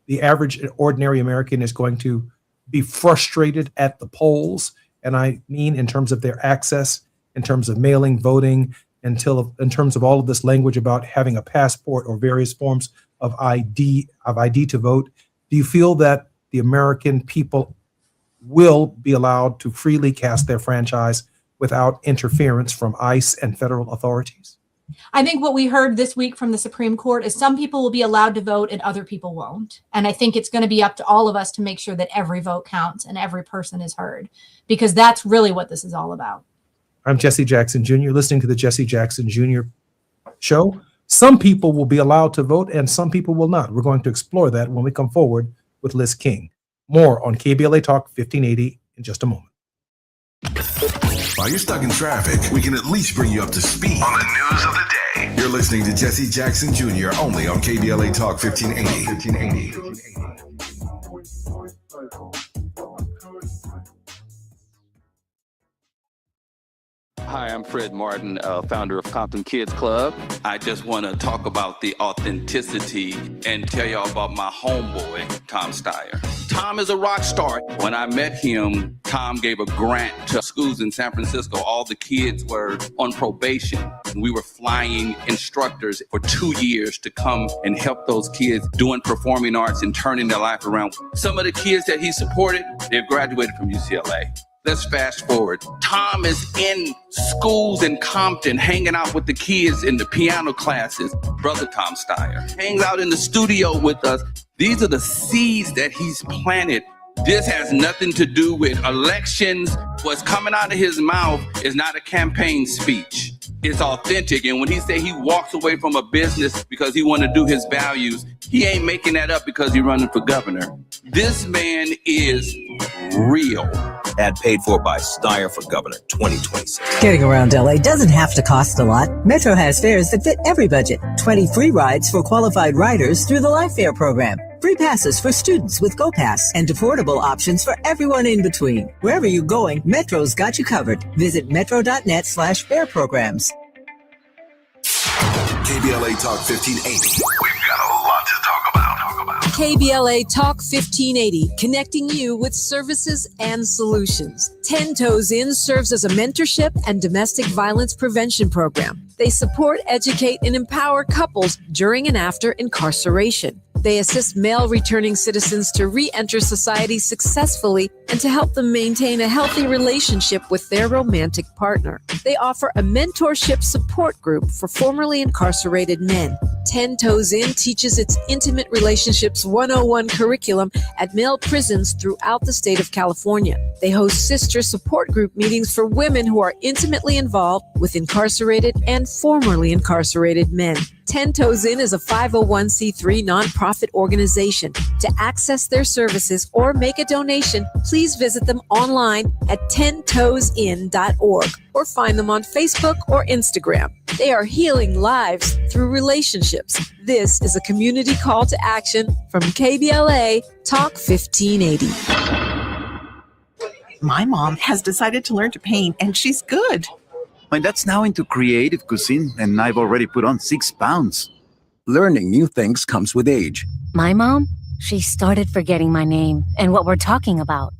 the average ordinary American is going to be frustrated at the polls? And I mean in terms of their access, in terms of mailing, voting, in terms of all of this language about having a passport or various forms of ID to vote. Do you feel that the American people will be allowed to freely cast their franchise without interference from ICE and federal authorities? I think what we heard this week from the Supreme Court is some people will be allowed to vote and other people won't. And I think it's going to be up to all of us to make sure that every vote counts and every person is heard, because that's really what this is all about. I'm Jesse Jackson Jr., listening to the Jesse Jackson Jr. show. Some people will be allowed to vote and some people will not. We're going to explore that when we come forward with Liz King. More on KBLA Talk 1580 in just a moment. While you're stuck in traffic, we can at least bring you up to speed on the news of the day. You're listening to Jesse Jackson Jr. only on KBLA Talk 1580. Hi, I'm Fred Martin, founder of Compton Kids Club. I just want to talk about the authenticity and tell y'all about my homeboy, Tom Steyer. Tom is a rock star. When I met him, Tom gave a grant to schools in San Francisco. All the kids were on probation. We were flying instructors for 2 years to come and help those kids doing performing arts and turning their life around. Some of the kids that he supported, they've graduated from UCLA. Let's fast forward. Tom is in schools in Compton, hanging out with the kids in the piano classes. Brother Tom Steyer hangs out in the studio with us. These are the seeds that he's planted. This has nothing to do with elections. What's coming out of his mouth is not a campaign speech. It's authentic. And when he say he walks away from a business because he want to do his values, he ain't making that up because he's running for governor. This man is real. Ad paid for by Steyer for Governor 2026. Getting around LA doesn't have to cost a lot. Metro has fares that fit every budget. 20 free rides for qualified riders through the Life Fare program. Free passes for students with GoPass and affordable options for everyone in between. Wherever you're going, Metro's got you covered. Visit metro.net/fare programs. KBLA Talk 1580. We've got a lot to talk about. KBLA Talk 1580, connecting you with services and solutions. 10 Toes In serves as a mentorship and domestic violence prevention program. They support, educate, and empower couples during and after incarceration. They assist male returning citizens to re-enter society successfully and to help them maintain a healthy relationship with their romantic partner. They offer a mentorship support group for formerly incarcerated men. 10 Toes In teaches its Intimate Relationships 101 curriculum at male prisons throughout the state of California. They host sister support group meetings for women who are intimately involved with incarcerated and formerly incarcerated men. 10 Toes In is a 501c3 nonprofit organization. To access their services or make a donation, please visit them online at 10toesin.org or find them on Facebook or Instagram. They are healing lives through relationships. This is a community call to action from KBLA Talk 1580. My mom has decided to learn to paint, and she's good. My dad's now into creative cuisine, and I've already put on 6 pounds. Learning new things comes with age. My mom, she started forgetting my name and what we're talking about.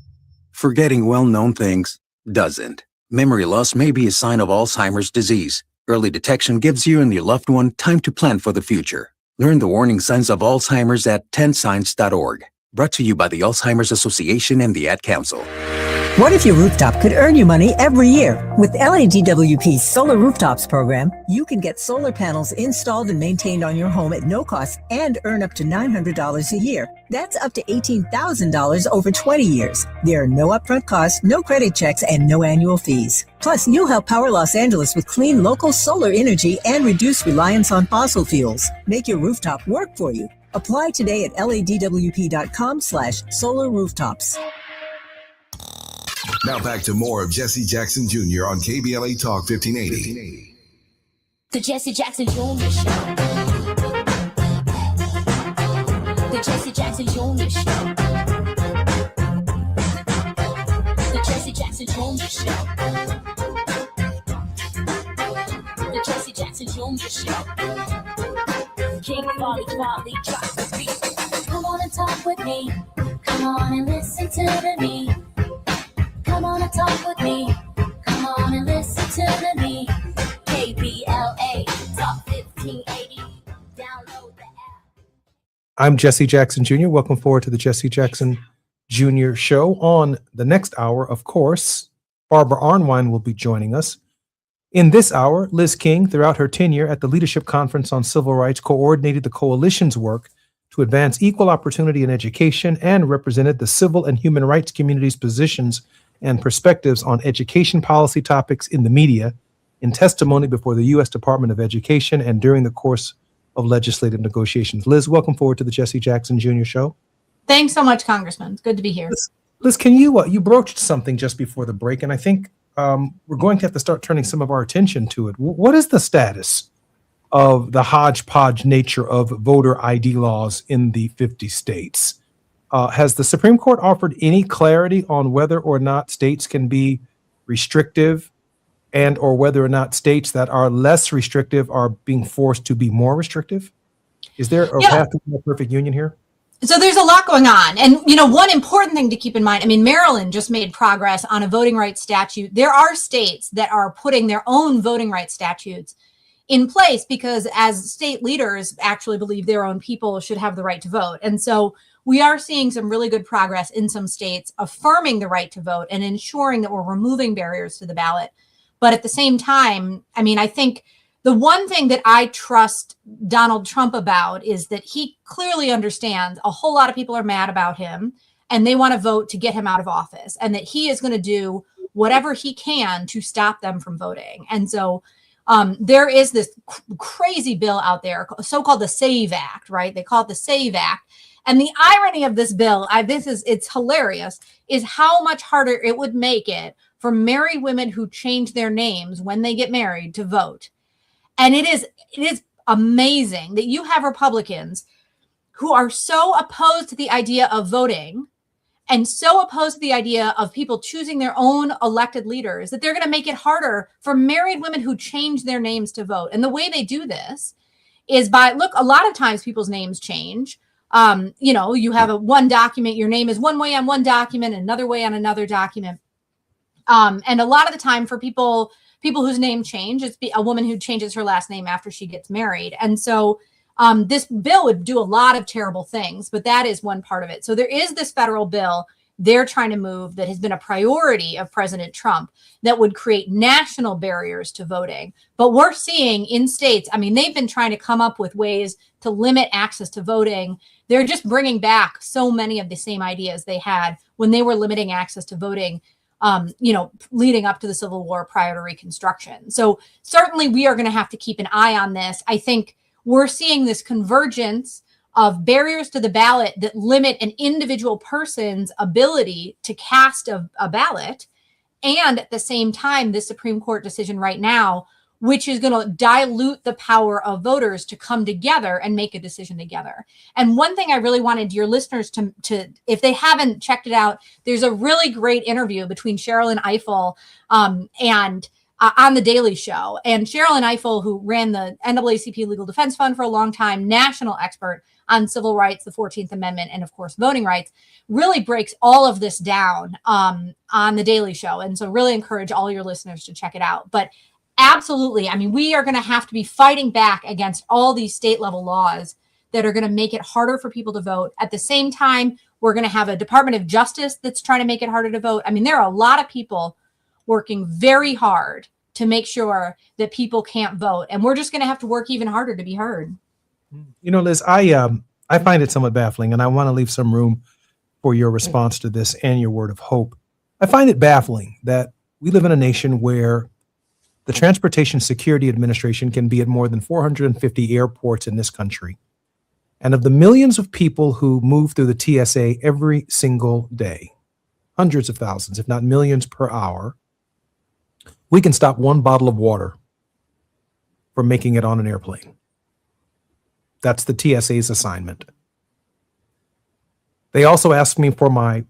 Forgetting well-known things doesn't. Memory loss may be a sign of Alzheimer's disease. Early detection gives you and your loved one time to plan for the future. Learn the warning signs of Alzheimer's at 10signs.org. Brought to you by the Alzheimer's Association and the Ad Council. What if your rooftop could earn you money every year? With LADWP's Solar Rooftops program, you can get solar panels installed and maintained on your home at no cost and earn up to $900 a year. That's up to $18,000 over 20 years. There are no upfront costs, no credit checks, and no annual fees. Plus, you'll help power Los Angeles with clean local solar energy and reduce reliance on fossil fuels. Make your rooftop work for you. Apply today at ladwp.com/solarrooftops. Now back to more of Jesse Jackson Jr. on KBLA Talk 1580. The Jesse Jackson Jr. Show. The Jesse Jackson Jr. Show. The Jesse Jackson Jr. Show. The Jesse Jackson Jr. Show. King Polly drops the beat. Come on and talk with me. Come on and listen to me. Come on and talk with me. Come on and listen to me. KBLA Talk 1580. Download the app. I'm Jesse Jackson Jr. Welcome forward to the Jesse Jackson Jr. Show. On the next hour, of course, Barbara Arnwine will be joining us. In this hour, Liz King, throughout her tenure at the Leadership Conference on Civil Rights, coordinated the coalition's work to advance equal opportunity in education and represented the civil and human rights community's positions and perspectives on education policy topics in the media, in testimony before the U.S. Department of Education, and during the course of legislative negotiations. Liz, welcome forward to the Jesse Jackson Jr. Show. Thanks so much, Congressman. It's good to be here. Liz, can you broached something just before the break, and I think we're going to have to start turning some of our attention to it. What is the status of the hodgepodge nature of voter ID laws in the 50 states? Has the Supreme Court offered any clarity on whether or not states can be restrictive and or whether or not states that are less restrictive are being forced to be more restrictive? Is there a path to a perfect union here? So there's a lot going on. And, one important thing to keep in mind, Maryland just made progress on a voting rights statute. There are states that are putting their own voting rights statutes in place because as state leaders actually believe their own people should have the right to vote. And so we are seeing some really good progress in some states affirming the right to vote and ensuring that we're removing barriers to the ballot. But at the same time, I think the one thing that I trust Donald Trump about is that he clearly understands a whole lot of people are mad about him and they want to vote to get him out of office, and that he is going to do whatever he can to stop them from voting. And so there is this crazy bill out there, so-called the SAVE Act, right? They call it the SAVE Act. And the irony of this bill, it's hilarious, is how much harder it would make it for married women who change their names when they get married to vote. And it is amazing that you have Republicans who are so opposed to the idea of voting and so opposed to the idea of people choosing their own elected leaders that they're going to make it harder for married women who change their names to vote. And the way they do this is by, a lot of times people's names change. You have one document, your name is one way on one document, another way on another document. And a lot of the time for people whose name change, it's a woman who changes her last name after she gets married. And so this bill would do a lot of terrible things, but that is one part of it. So there is this federal bill they're trying to move that has been a priority of President Trump that would create national barriers to voting. But we're seeing in states, they've been trying to come up with ways to limit access to voting. They're just bringing back so many of the same ideas they had when they were limiting access to voting leading up to the Civil War prior to Reconstruction. So certainly we are going to have to keep an eye on this. I think we're seeing this convergence of barriers to the ballot that limit an individual person's ability to cast a ballot. And at the same time, this Supreme Court decision right now, which is going to dilute the power of voters to come together and make a decision together. And one thing I really wanted your listeners to if they haven't checked it out, there's a really great interview between Sherrilyn Ifill and on The Daily Show. And Sherrilyn Ifill, who ran the NAACP Legal Defense Fund for a long time, national expert on civil rights, the 14th Amendment, and of course, voting rights, really breaks all of this down on The Daily Show. And so really encourage all your listeners to check it out. But absolutely. We are going to have to be fighting back against all these state level laws that are going to make it harder for people to vote. At the same time, we're going to have a Department of Justice that's trying to make it harder to vote. There are a lot of people working very hard to make sure that people can't vote. And we're just going to have to work even harder to be heard. Liz, I find it somewhat baffling, and I want to leave some room for your response to this and your word of hope. I find it baffling that we live in a nation where the Transportation Security Administration can be at more than 450 airports in this country. And of the millions of people who move through the TSA every single day, hundreds of thousands, if not millions per hour, we can stop one bottle of water for making it on an airplane. That's the TSA's assignment. They also asked me for my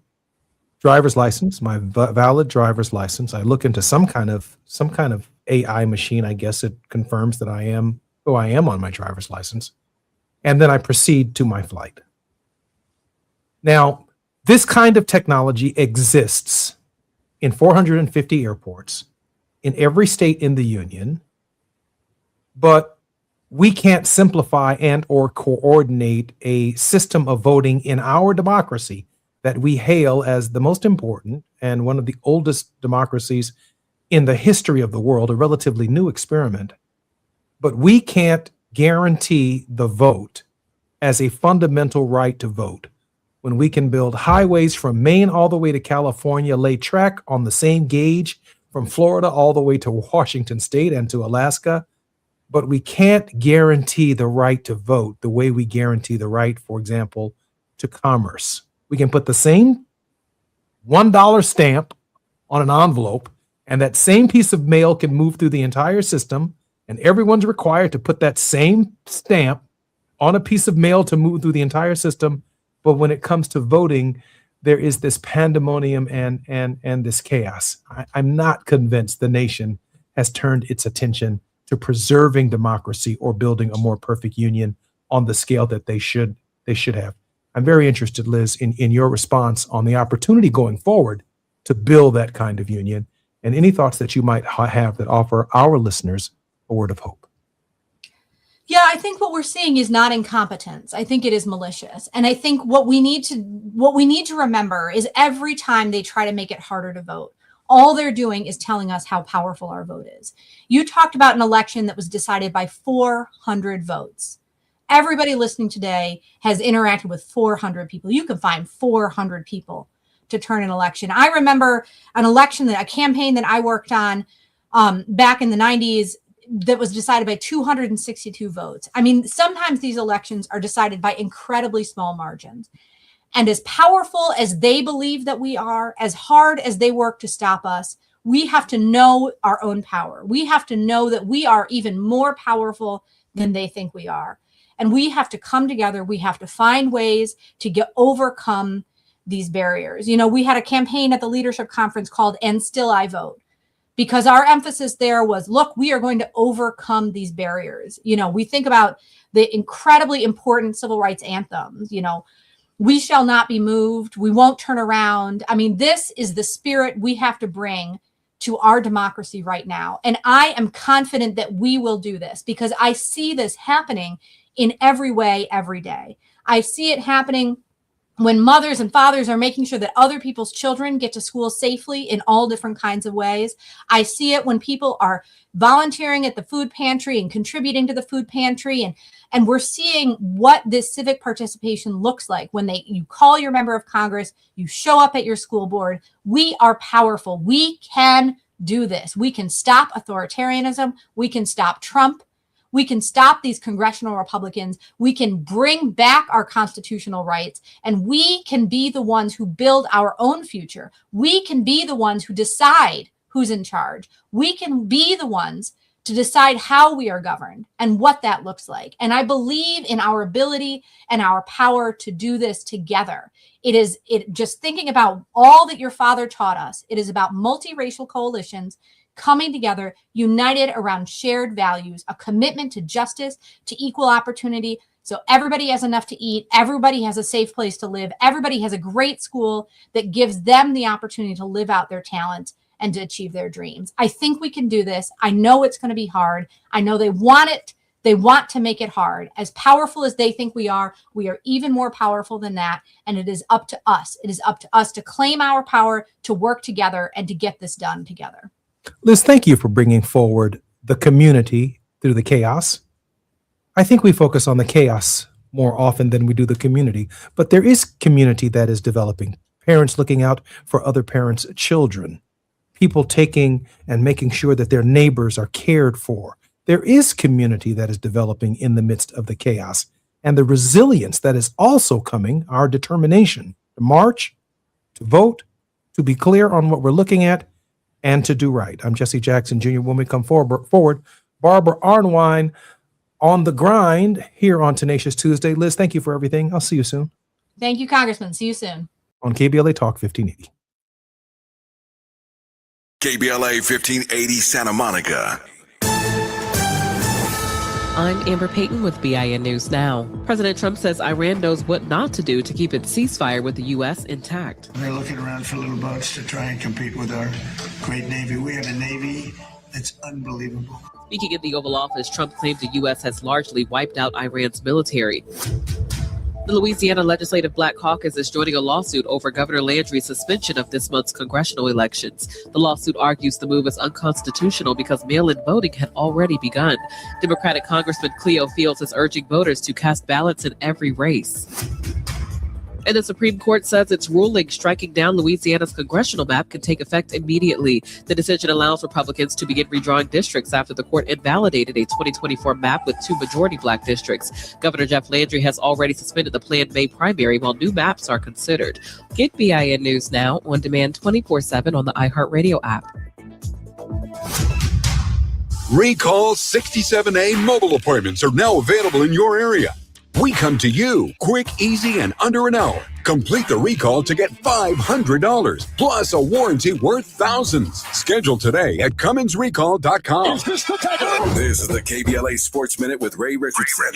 driver's license, my valid driver's license. I look into some kind of AI machine. I guess it confirms that I am who I am on my driver's license. And then I proceed to my flight. Now, this kind of technology exists in 450 airports in every state in the union, but we can't simplify and or coordinate a system of voting in our democracy that we hail as the most important and one of the oldest democracies in the history of the world, a relatively new experiment. But we can't guarantee the vote as a fundamental right to vote when we can build highways from Maine all the way to California, lay track on the same gauge from Florida all the way to Washington State and to Alaska. But we can't guarantee the right to vote the way we guarantee the right, for example, to commerce. We can put the same $1 stamp on an envelope, and that same piece of mail can move through the entire system, and everyone's required to put that same stamp on a piece of mail to move through the entire system. But when it comes to voting, there is this pandemonium and this chaos. I'm not convinced the nation has turned its attention to preserving democracy or building a more perfect union on the scale that they should have. I'm very interested, Liz, in your response on the opportunity going forward to build that kind of union, and any thoughts that you might have that offer our listeners a word of hope. Yeah, I think what we're seeing is not incompetence. I think it is malicious. And I think what we need to remember is every time they try to make it harder to vote, all they're doing is telling us how powerful our vote is. You talked about an election that was decided by 400 votes. Everybody listening today has interacted with 400 people. You can find 400 people to turn an election. I remember a campaign that I worked on back in the 90s that was decided by 262 votes. I mean, sometimes these elections are decided by incredibly small margins. And as powerful as they believe that we are, as hard as they work to stop us, we have to know our own power. We have to know that we are even more powerful than they think we are. And we have to come together. We have to find ways to overcome these barriers. You know, we had a campaign at the leadership conference called And Still I Vote, because our emphasis there was, look, we are going to overcome these barriers. You know, we think about the incredibly important civil rights anthems, you know, we shall not be moved. We won't turn around. I mean, this is the spirit we have to bring to our democracy right now. And I am confident that we will do this because I see this happening in every way, every day. I see it happening when mothers and fathers are making sure that other people's children get to school safely in all different kinds of ways. I see it when people are volunteering at the food pantry and contributing to the food pantry. And we're seeing what this civic participation looks like when you call your member of Congress, you show up at your school board. We are powerful. We can do this. We can stop authoritarianism. We can stop Trump. We can stop these congressional Republicans. We can bring back our constitutional rights, and we can be the ones who build our own future. We can be the ones who decide who's in charge. We can be the ones to decide how we are governed and what that looks like. And I believe in our ability and our power to do this together. Just thinking about all that your father taught us. It is about multiracial coalitions coming together, united around shared values, a commitment to justice, to equal opportunity. So everybody has enough to eat. Everybody has a safe place to live. Everybody has a great school that gives them the opportunity to live out their talents and to achieve their dreams. I think we can do this. I know it's going to be hard. I know they want it. They want to make it hard. As powerful as they think we are even more powerful than that. And it is up to us. It is up to us to claim our power, to work together, and to get this done together. Liz, thank you for bringing forward the community through the chaos. I think we focus on the chaos more often than we do the community, but there is community that is developing. Parents looking out for other parents' children, people taking and making sure that their neighbors are cared for. There is community that is developing in the midst of the chaos, and the resilience that is also coming, our determination to march, to vote, to be clear on what we're looking at, and to do right. I'm Jesse Jackson Jr. When we come forward, Barbara Arnwine on the grind here on Tenacious Tuesday. Liz, thank you for everything. I'll see you soon Thank you, Congressman. See you soon. on KBLA Talk 1580. KBLA 1580 Santa Monica. I'm Amber Payton with BIN News Now. President Trump says Iran knows what not to do to keep its ceasefire with the U.S. intact. They're looking around for little boats to try and compete with our great Navy. We have a Navy that's unbelievable. Speaking in the Oval Office, Trump claimed the U.S. has largely wiped out Iran's military. The Louisiana Legislative Black Caucus is joining a lawsuit over Governor Landry's suspension of this month's congressional elections. The lawsuit argues the move is unconstitutional because mail-in voting had already begun. Democratic Congressman Cleo Fields is urging voters to cast ballots in every race. And the Supreme Court says its ruling striking down Louisiana's congressional map can take effect immediately. The decision allows Republicans to begin redrawing districts after the court invalidated a 2024 map with 2 majority black districts. Governor Jeff Landry has already suspended the planned May primary while new maps are considered. Get BIN News Now on demand 24/7 on the iHeartRadio app. Recall 67A mobile appointments are now available in your area. We come to you quick, easy, and under an hour. Complete the recall to get $500 plus a warranty worth thousands. Schedule today at CumminsRecall.com. This is the KBLA Sports Minute with Ray Richardson.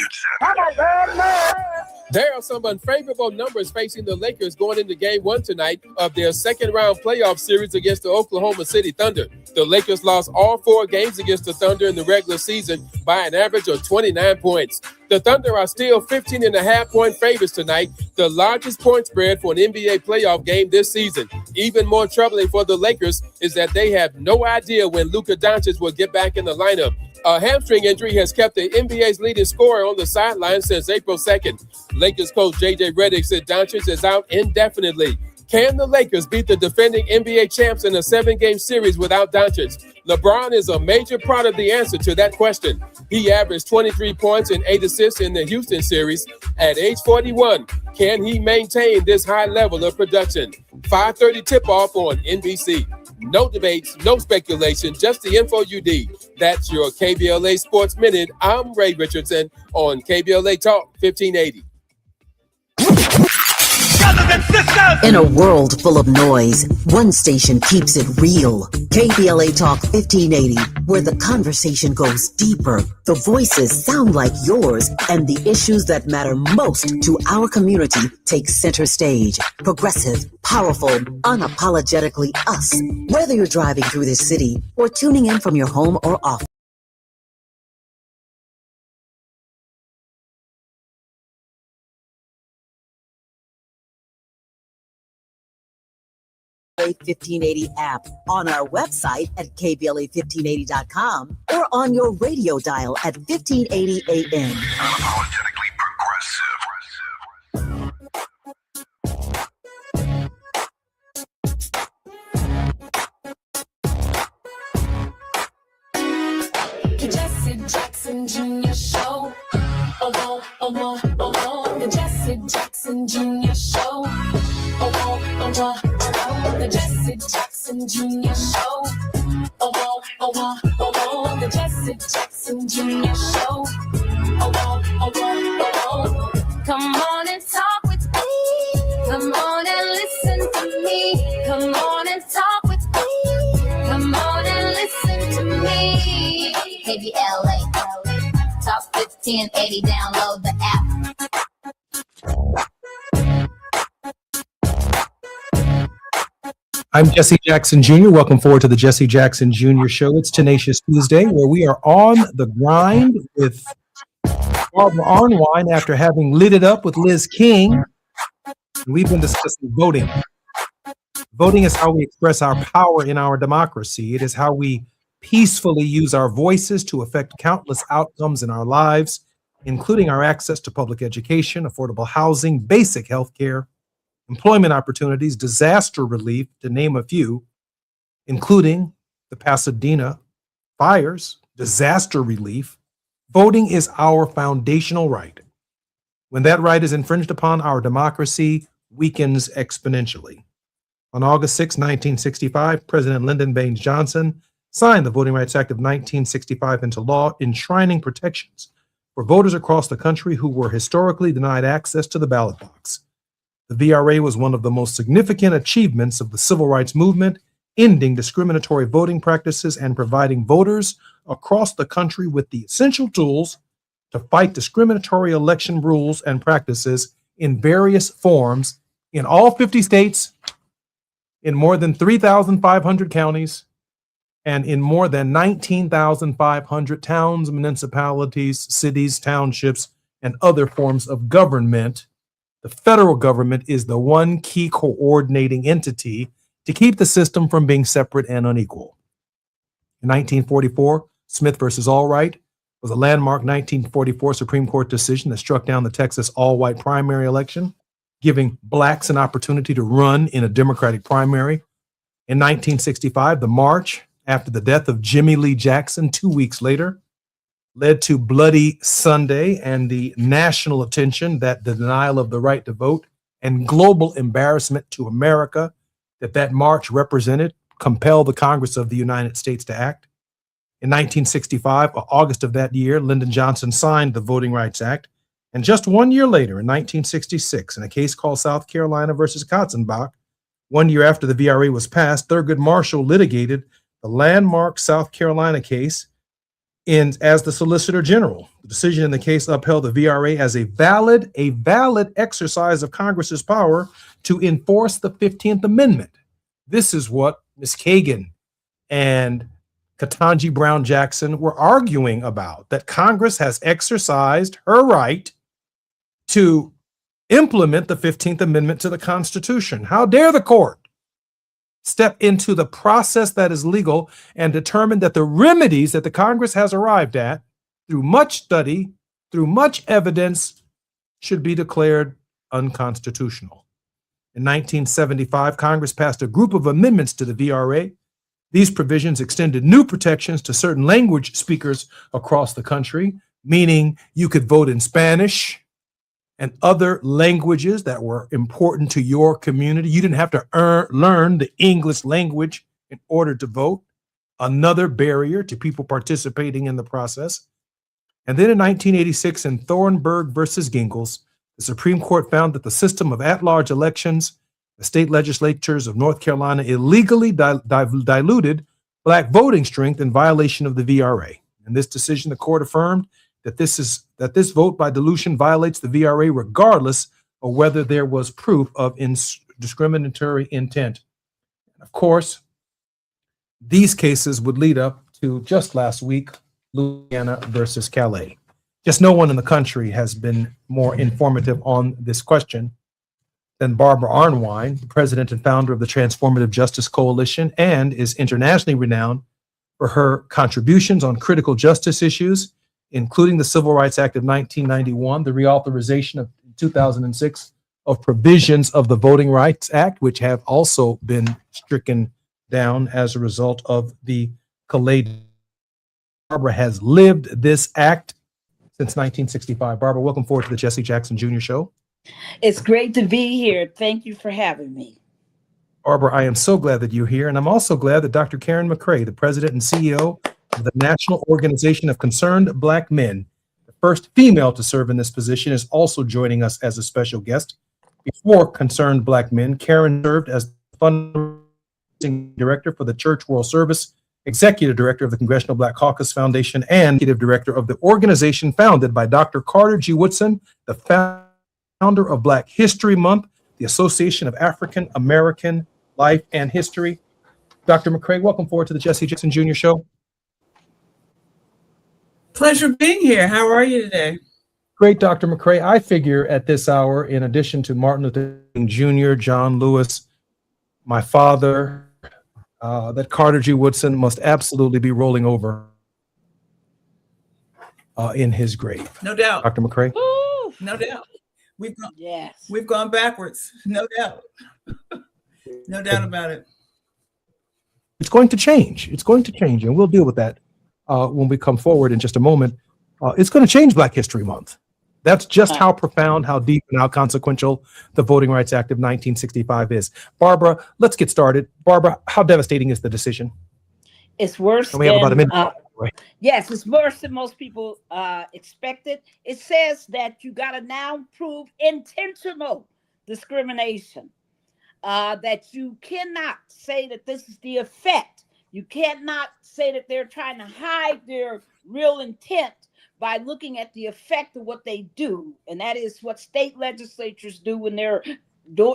There are some unfavorable numbers facing the Lakers going into game 1 tonight of their second round playoff series against the Oklahoma City Thunder. The Lakers lost all 4 games against the Thunder in the regular season by an average of 29 points. The Thunder are still 15.5-point favorites tonight, the largest point spread for an NBA playoff game this season. Even more troubling for the Lakers is that they have no idea when Luka Doncic will get back in the lineup. A hamstring injury has kept the NBA's leading scorer on the sideline since April 2nd. Lakers coach J.J. Redick said Doncic is out indefinitely. Can the Lakers beat the defending NBA champs in a 7-game series without Doncic? LeBron is a major part of the answer to that question. He averaged 23 points and 8 assists in the Houston series. At age 41, can he maintain this high level of production? 5:30 tip-off on NBC. No debates, no speculation, just the info you need. That's your KBLA Sports Minute. I'm Ray Richardson on KBLA Talk 1580. In a world full of noise, one station keeps it real. KBLA Talk 1580, where the conversation goes deeper, the voices sound like yours, and the issues that matter most to our community take center stage. Progressive, powerful, unapologetically us. Whether you're driving through this city or tuning in from your home or office. 1580 app, on our website at kbla1580.com, or on your radio dial at 1580 AM. Unapologetically The Jesse Jackson Jr. Show. Oh, oh, oh, oh, the Jesse Jackson Jr. Show. The Jesse Jackson Jr. Show. The Jesse Jackson Jr. Show. Come on and talk with me. Come on and listen to me. Come on and talk with me. Come on and listen to me. KBLA Talk 1580. Download the app. I'm Jesse Jackson Jr. Welcome forward to the Jesse Jackson Jr. Show. It's Tenacious Tuesday, where we are on the grind with Barbara Arnwine after having lit it up with Liz King. We've been discussing voting. Voting is how we express our power in our democracy. It is how we peacefully use our voices to affect countless outcomes in our lives, including our access to public education, affordable housing, basic health care, employment opportunities, disaster relief, to name a few, including the Pasadena fires, disaster relief. Voting is our foundational right. When that right is infringed upon, our democracy weakens exponentially. On August 6, 1965, President Lyndon Baines Johnson signed the Voting Rights Act of 1965 into law, enshrining protections for voters across the country who were historically denied access to the ballot box. The VRA was one of the most significant achievements of the civil rights movement, ending discriminatory voting practices and providing voters across the country with the essential tools to fight discriminatory election rules and practices in various forms in all 50 states, in more than 3,500 counties, and in more than 19,500 towns, municipalities, cities, townships, and other forms of government. The federal government is the one key coordinating entity to keep the system from being separate and unequal. In 1944, Smith versus Allwright was a landmark 1944 Supreme Court decision that struck down the Texas all-white primary election, giving blacks an opportunity to run in a Democratic primary. In 1965, the march after the death of Jimmy Lee Jackson 2 weeks later led to Bloody Sunday and the national attention that the denial of the right to vote and global embarrassment to America that march represented compelled the Congress of the United States to act. In 1965, August of that year, Lyndon Johnson signed the Voting Rights Act. And just 1 year later, in 1966, in a case called South Carolina versus Katzenbach, 1 year after the VRA was passed, Thurgood Marshall litigated the landmark South Carolina case as the Solicitor General. The decision in the case upheld the VRA as a valid exercise of Congress's power to enforce the 15th Amendment. This is what Ms. Kagan and Ketanji Brown Jackson were arguing about, that Congress has exercised her right to implement the 15th Amendment to the Constitution. How dare the court step into the process that is legal and determine that the remedies that the Congress has arrived at through much study, through much evidence, should be declared unconstitutional. In 1975, Congress passed a group of amendments to the VRA. These provisions extended new protections to certain language speakers across the country, meaning you could vote in Spanish and other languages that were important to your community. You didn't have to learn the English language in order to vote, another barrier to people participating in the process. And then in 1986, in Thornburg versus Gingles, the Supreme Court found that the system of at-large elections, the state legislatures of North Carolina illegally diluted black voting strength in violation of the VRA. In this decision, the court affirmed that this vote by dilution violates the VRA regardless of whether there was proof of discriminatory intent. Of course, these cases would lead up to just last week, Louisiana versus Calais. Just no one in the country has been more informative on this question than Barbara Arnwine, the president and founder of the Transformative Justice Coalition, and is internationally renowned for her contributions on critical justice issues, including the Civil Rights Act of 1991, the reauthorization of 2006 of provisions of the Voting Rights Act, which have also been stricken down as a result of the Calais. Barbara has lived this act since 1965. Barbara, welcome forward to the Jesse Jackson Jr. Show. It's great to be here. Thank you for having me. Barbara, I am so glad that you're here. And I'm also glad that Dr. Karen McCray, the president and CEO of the National Organization of Concerned Black Men, the first female to serve in this position, is also joining us as a special guest. Before Concerned Black Men, Karen served as the fundraising director for the Church World Service, executive director of the Congressional Black Caucus Foundation, and executive director of the organization founded by Dr. Carter G. Woodson, the founder of Black History Month, the Association of African American Life and History. Dr. McCray, welcome forward to the Jesse Jackson Jr. Show. Pleasure being here. How are you today? Great, Dr. McCray. I figure at this hour, in addition to Martin Luther King Jr., John Lewis, my father, that Carter G. Woodson must absolutely be rolling over in his grave. No doubt. Dr. McCray? Woo, no doubt. We've gone backwards. No doubt. No doubt about it. It's going to change. It's going to change, and we'll deal with that when we come forward in just a moment. It's going to change Black History Month. That's just how profound, how deep, and how consequential the Voting Rights Act of 1965 is. Barbara, let's get started. Barbara, how devastating is the decision? It's worse And we have about a than minute. yes, it's worse than most people expected. It says that you got to now prove intentional discrimination. That you cannot say that this is the effect. You cannot say that they're trying to hide their real intent by looking at the effect of what they do. And that is what state legislatures do when they're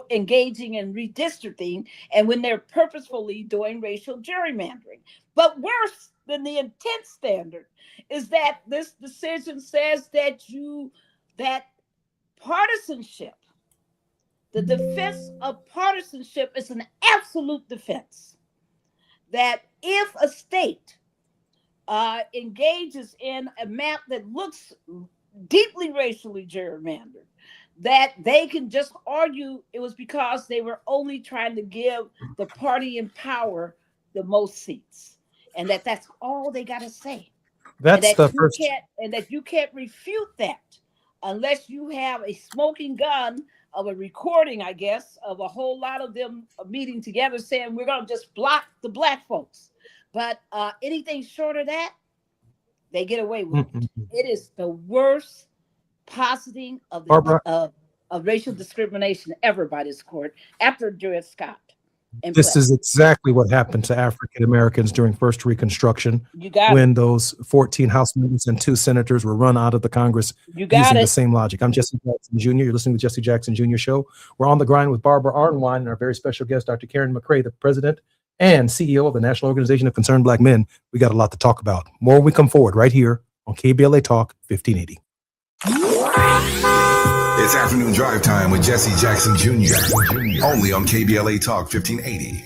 engaging in redistricting and when they're purposefully doing racial gerrymandering. But worse than the intent standard is that this decision says that partisanship, the defense of partisanship, is an absolute defense. That if a state engages in a map that looks deeply racially gerrymandered, that they can just argue it was because they were only trying to give the party in power the most seats, and that's all they got to say. That's the first. And that you can't refute that unless you have a smoking gun of a recording, I guess, of a whole lot of them meeting together saying we're going to just block the black folks. But anything short of that, they get away with it. It is the worst positing of racial discrimination ever by this court after Dred Scott. This is exactly what happened to African Americans during first Reconstruction, when those 14 House members and 2 senators were run out of the Congress using the same logic. I'm Jesse Jackson Jr. You're listening to the Jesse Jackson Jr. Show. We're on the grind with Barbara Arnwine and our very special guest, Dr. Karen McRae, the president and CEO of the National Organization of Concerned Black Men. We got a lot to talk about. More when we come forward right here on KBLA Talk 1580. It's afternoon drive time with Jesse Jackson Jr. Only on KBLA Talk 1580.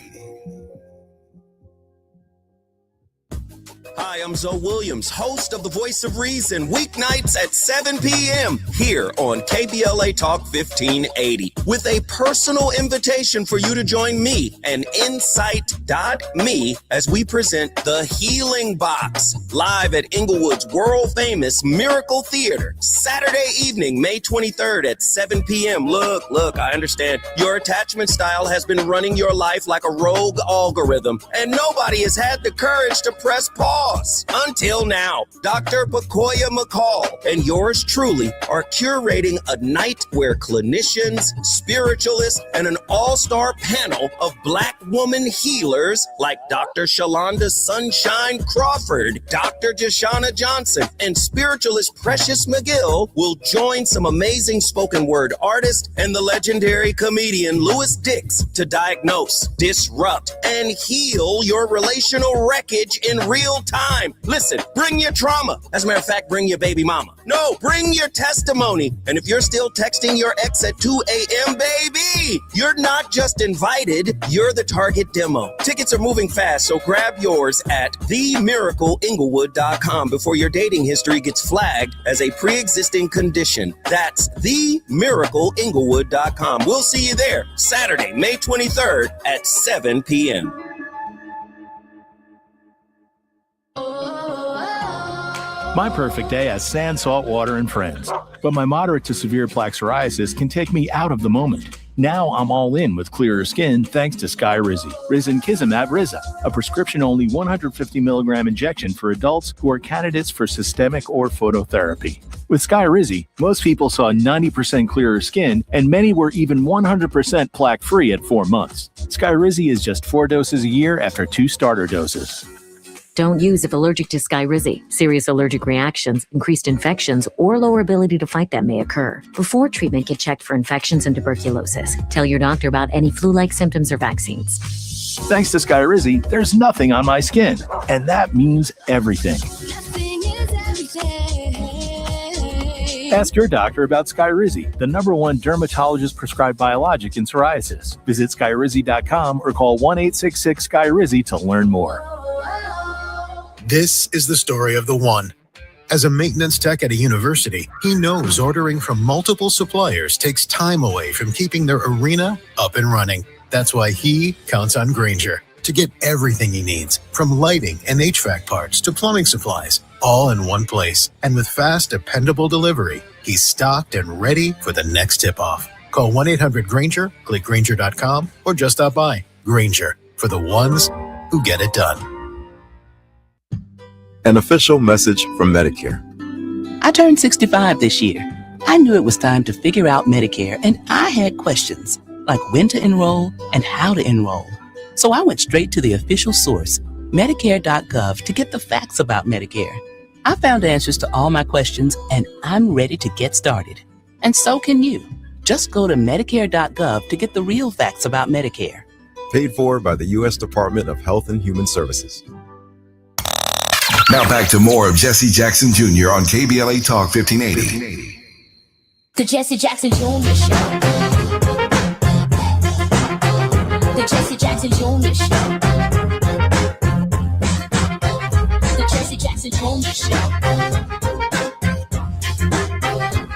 Hi, I'm Zoe Williams, host of The Voice of Reason, weeknights at 7 p.m. here on KBLA Talk 1580, with a personal invitation for you to join me and Insight.me as we present The Healing Box, live at Inglewood's world-famous Miracle Theater, Saturday evening, May 23rd at 7 p.m. Look, I understand your attachment style has been running your life like a rogue algorithm, and nobody has had the courage to press pause. Until now, Dr. Pakoya McCall and yours truly are curating a night where clinicians, spiritualists, and an all-star panel of Black woman healers like Dr. Shalonda Sunshine Crawford, Dr. Jashana Johnson, and spiritualist Precious McGill will join some amazing spoken word artists and the legendary comedian Louis Dix to diagnose, disrupt, and heal your relational wreckage in real time. Listen, bring your trauma. As a matter of fact, bring your baby mama. No, bring your testimony. And if you're still texting your ex at 2 a.m., baby, you're not just invited, you're the target demo. Tickets are moving fast, so grab yours at themiracleinglewood.com before your dating history gets flagged as a pre-existing condition. That's themiracleinglewood.com. We'll see you there Saturday, May 23rd at 7 p.m. My perfect day has sand, salt water, and friends. But my moderate to severe plaque psoriasis can take me out of the moment. Now I'm all in with clearer skin thanks to Skyrizi, Risankizumab Riza, a prescription-only 150 milligram injection for adults who are candidates for systemic or phototherapy. With Skyrizi, most people saw 90% clearer skin, and many were even 100% plaque-free at 4 months. Skyrizi is just 4 doses a year after 2 starter doses. Don't use if allergic to Skyrizi. Serious allergic reactions, increased infections, or lower ability to fight them may occur. Before treatment, get checked for infections and tuberculosis. Tell your doctor about any flu-like symptoms or vaccines. Thanks to Skyrizi, there's nothing on my skin, and that means everything. Ask your doctor about Skyrizi, the #1 dermatologist-prescribed biologic in psoriasis. Visit Skyrizi.com or call 1-866-SKYRIZI to learn more. This is the story of the one. As a maintenance tech at a university, he knows ordering from multiple suppliers takes time away from keeping their arena up and running. That's why he counts on Grainger to get everything he needs, from lighting and HVAC parts to plumbing supplies, all in one place. And with fast, dependable delivery, he's stocked and ready for the next tip-off. Call 1-800-GRAINGER, click Grainger.com, or just stop by. Grainger, for the ones who get it done. An official message from Medicare. I turned 65 this year. I knew it was time to figure out Medicare, and I had questions like when to enroll and how to enroll. So I went straight to the official source, Medicare.gov, to get the facts about Medicare. I found answers to all my questions, and I'm ready to get started. And so can you. Just go to Medicare.gov to get the real facts about Medicare. Paid for by the U.S. Department of Health and Human Services. Now back to more of Jesse Jackson Jr. on KBLA Talk 1580. The Jesse Jackson Jr. Show. The Jesse Jackson Jr. Show. The Jesse Jackson Jr. Show.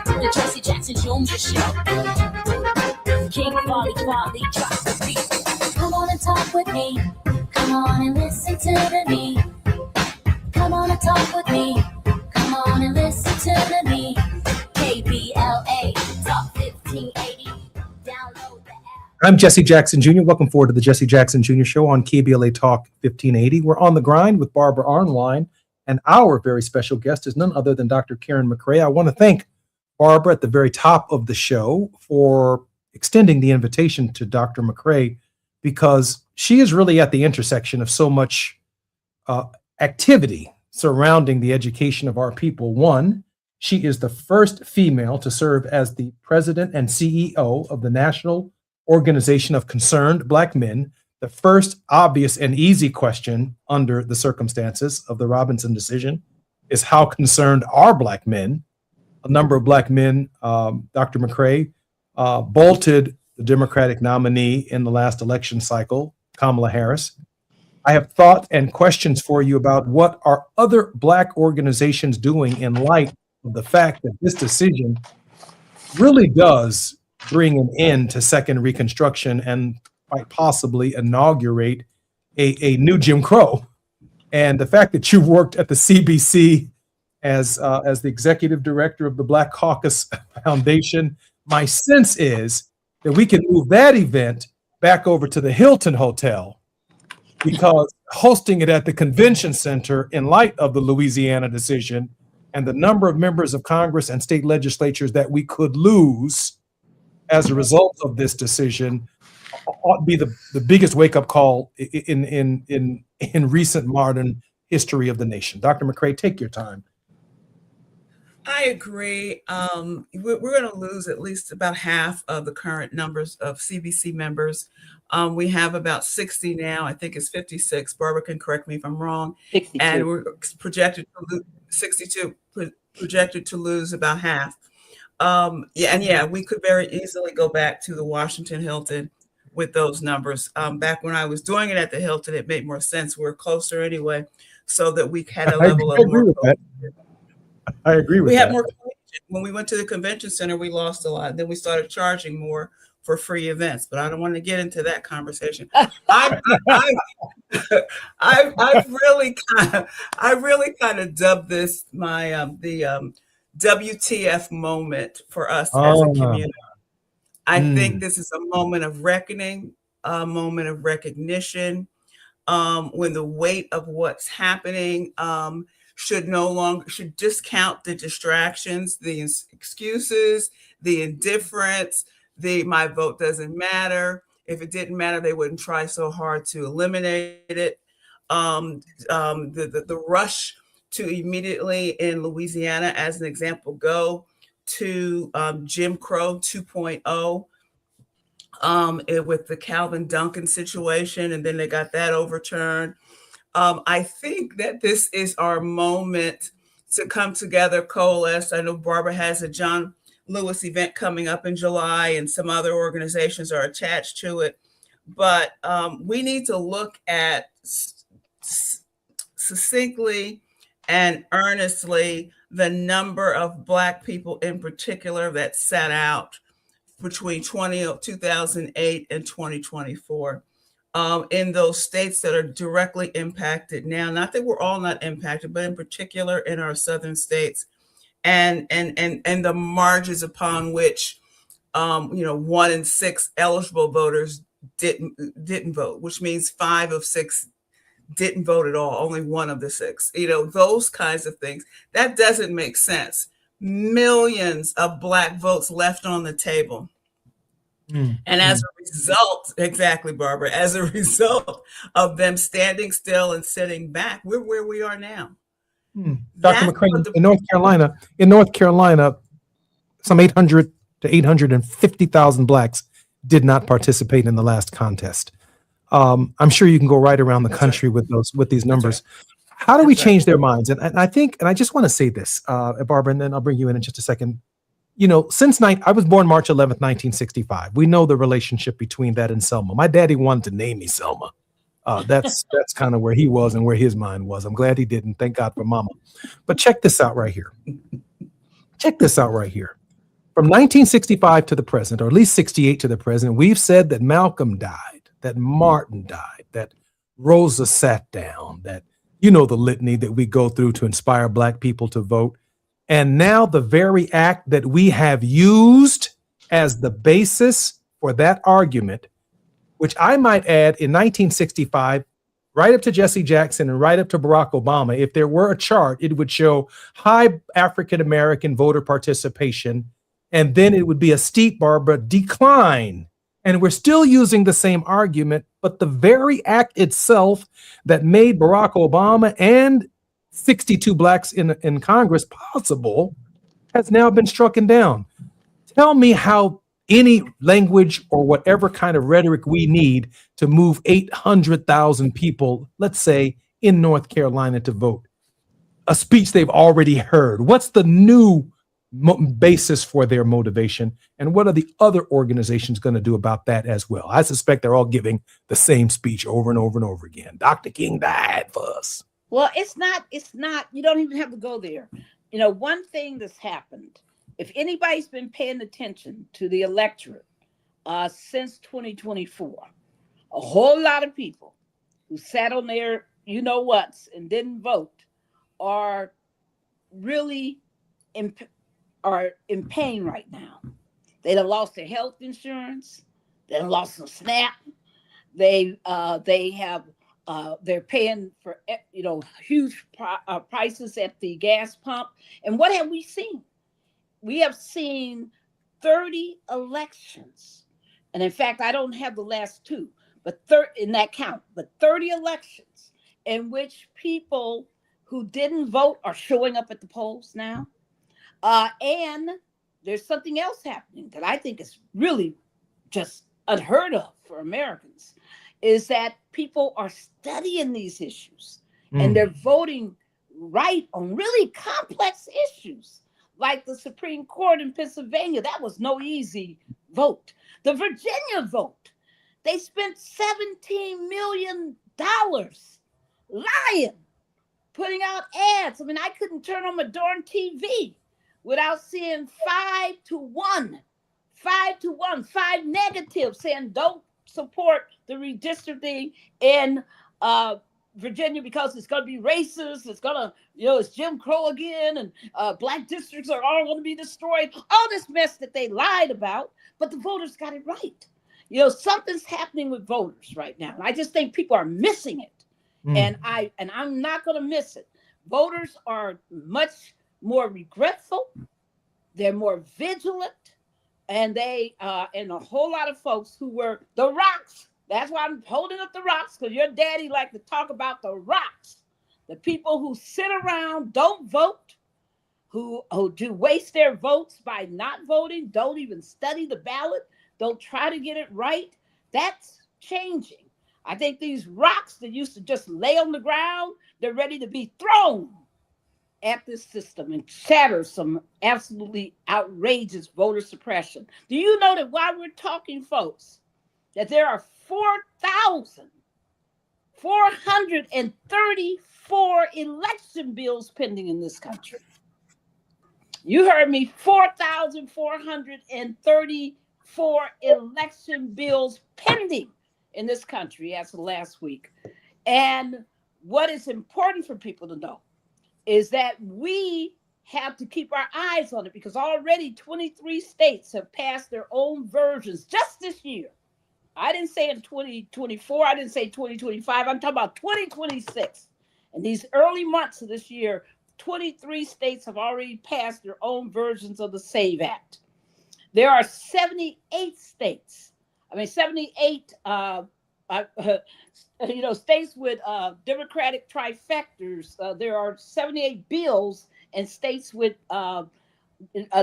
The Jesse Jackson Jr. Show. King Quality drop the beat. Come on and talk with me. Come on and listen to me. Come on and talk with me. Come on and listen to me. KBLA Talk 1580. Download the app. I'm Jesse Jackson Jr. Welcome forward to the Jesse Jackson Jr. Show on KBLA Talk 1580. We're on the grind with Barbara Arnwine, and our very special guest is none other than Dr. Karen McCray. I want to thank Barbara at the very top of the show for extending the invitation to Dr. McCray, because she is really at the intersection of so much activity surrounding the education of our people. One, she is the first female to serve as the president and CEO of the National Organization of Concerned Black Men. The first obvious and easy question under the circumstances of the Robinson decision is, how concerned are Black men? A number of Black men, Dr. McCray, bolted the Democratic nominee in the last election cycle, Kamala Harris. I have thought and questions for you about what are other Black organizations doing in light of the fact that this decision really does bring an end to Second Reconstruction and quite possibly inaugurate a new Jim Crow. And the fact that you worked at the CBC as the executive director of the Black Caucus Foundation, my sense is that we can move that event back over to the Hilton Hotel, because hosting it at the convention center in light of the Louisiana decision and the number of members of Congress and state legislatures that we could lose as a result of this decision ought to be the biggest wake-up call in recent modern history of the nation. Dr. McCray, take your time. I agree. We're going to lose at least about half of the current numbers of CBC members. We have about 60 now. I think it's 56. Barbara can correct me if I'm wrong. 62. And we're projected to lose 62. Projected to lose about half. We could very easily go back to the Washington Hilton with those numbers. Back when I was doing it at the Hilton, it made more sense. We're closer anyway, so that we had a level of more. I agree with that. We had more. When we went to the convention center, we lost a lot. Then we started charging more for free events, but I don't want to get into that conversation. I really kind of dubbed this my the WTF moment for us as a community. I think this is a moment of reckoning, a moment of recognition, when the weight of what's happening should discount the distractions, the excuses, the indifference, my vote doesn't matter. If it didn't matter, they wouldn't try so hard to eliminate it. The rush to immediately in Louisiana, as an example, go to Jim Crow 2.0 with the Calvin Duncan situation, and then they got that overturned. I think that this is our moment to come together, coalesce. I know Barbara has a John Lewis event coming up in July, and some other organizations are attached to it. But we need to look at succinctly and earnestly the number of Black people in particular that sat out between 2008 and 2024. In those states that are directly impacted now, not that we're all not impacted, but in particular in our southern states, and the margins upon which 1 in 6 eligible voters didn't vote, which means 5 of 6 didn't vote at all. Only one of the 6. Those kinds of things. That doesn't make sense. Millions of Black votes left on the table. And as a result, exactly, Barbara, as a result of them standing still and sitting back, we're where we are now. Dr. McCrane, in North Carolina, some 800 to 850,000 Blacks did not participate in the last contest. I'm sure you can go right around the country with these numbers. How do we change their minds? And I think, and I just want to say this, Barbara, and then I'll bring you in just a second. I was born March 11th, 1965. We know the relationship between that and Selma. My daddy wanted to name me Selma. That's kind of where he was and where his mind was. I'm glad he didn't. Thank God for Mama. But check this out right here. Check this out right here. From 1965 to the present, or at least 68 to the present, we've said that Malcolm died, that Martin died, that Rosa sat down, that the litany that we go through to inspire Black people to vote. And now the very act that we have used as the basis for that argument, which I might add in 1965, right up to Jesse Jackson and right up to Barack Obama, if there were a chart, it would show high African-American voter participation, and then it would be a steep, Barbara, decline. And we're still using the same argument, but the very act itself that made Barack Obama and 62 Blacks in Congress possible has now been struck down. Tell me how any language or whatever kind of rhetoric we need to move 800,000 people, let's say, in North Carolina to vote, a speech they've already heard. What's the new basis for their motivation? And what are the other organizations going to do about that as well? I suspect they're all giving the same speech over and over and over again. Dr. King died for us. Well, it's not, you don't even have to go there. One thing that's happened, if anybody's been paying attention to the electorate since 2024, a whole lot of people who sat on their whats and didn't vote are really in pain right now. They done lost their health insurance. They done lost some SNAP. They have they're paying for huge prices at the gas pump. And what have we seen? We have seen 30 elections, and in fact, I don't have the last 2, but in that count, but 30 elections in which people who didn't vote are showing up at the polls now. And there's something else happening that I think is really just unheard of for Americans, is that people are studying these issues and they're voting right on really complex issues, like the Supreme Court in Pennsylvania. That was no easy vote. The Virginia vote, they spent $17 million lying, putting out ads. I mean, I couldn't turn on my darn TV without seeing 5 to 1, 5 negatives saying don't support the redistricting in Virginia because it's going to be racist. It's going to, it's Jim Crow again, and Black districts are all going to be destroyed. All this mess that they lied about, but the voters got it right. Something's happening with voters right now. And I just think people are missing it. And I'm not going to miss it. Voters are much more regretful. They're more vigilant. And they and a whole lot of folks who were the rocks. That's why I'm holding up the rocks, because your daddy liked to talk about the rocks. The people who sit around, don't vote, who do waste their votes by not voting, don't even study the ballot, don't try to get it right. That's changing. I think these rocks that used to just lay on the ground, they're ready to be thrown at this system and shatter some absolutely outrageous voter suppression. Do you know that while we're talking, folks, that there are 4,434 election bills pending in this country? You heard me, 4,434 election bills pending in this country as of last week. And what is important for people to know is that we have to keep our eyes on it, because already 23 states have passed their own versions just this year I didn't say in 2024. I didn't say 2025. I'm talking about 2026. In these early months of this year, 23 states have already passed their own versions of the SAVE Act. There are 78 states. 78 states with Democratic trifectas. There are 78 bills in states with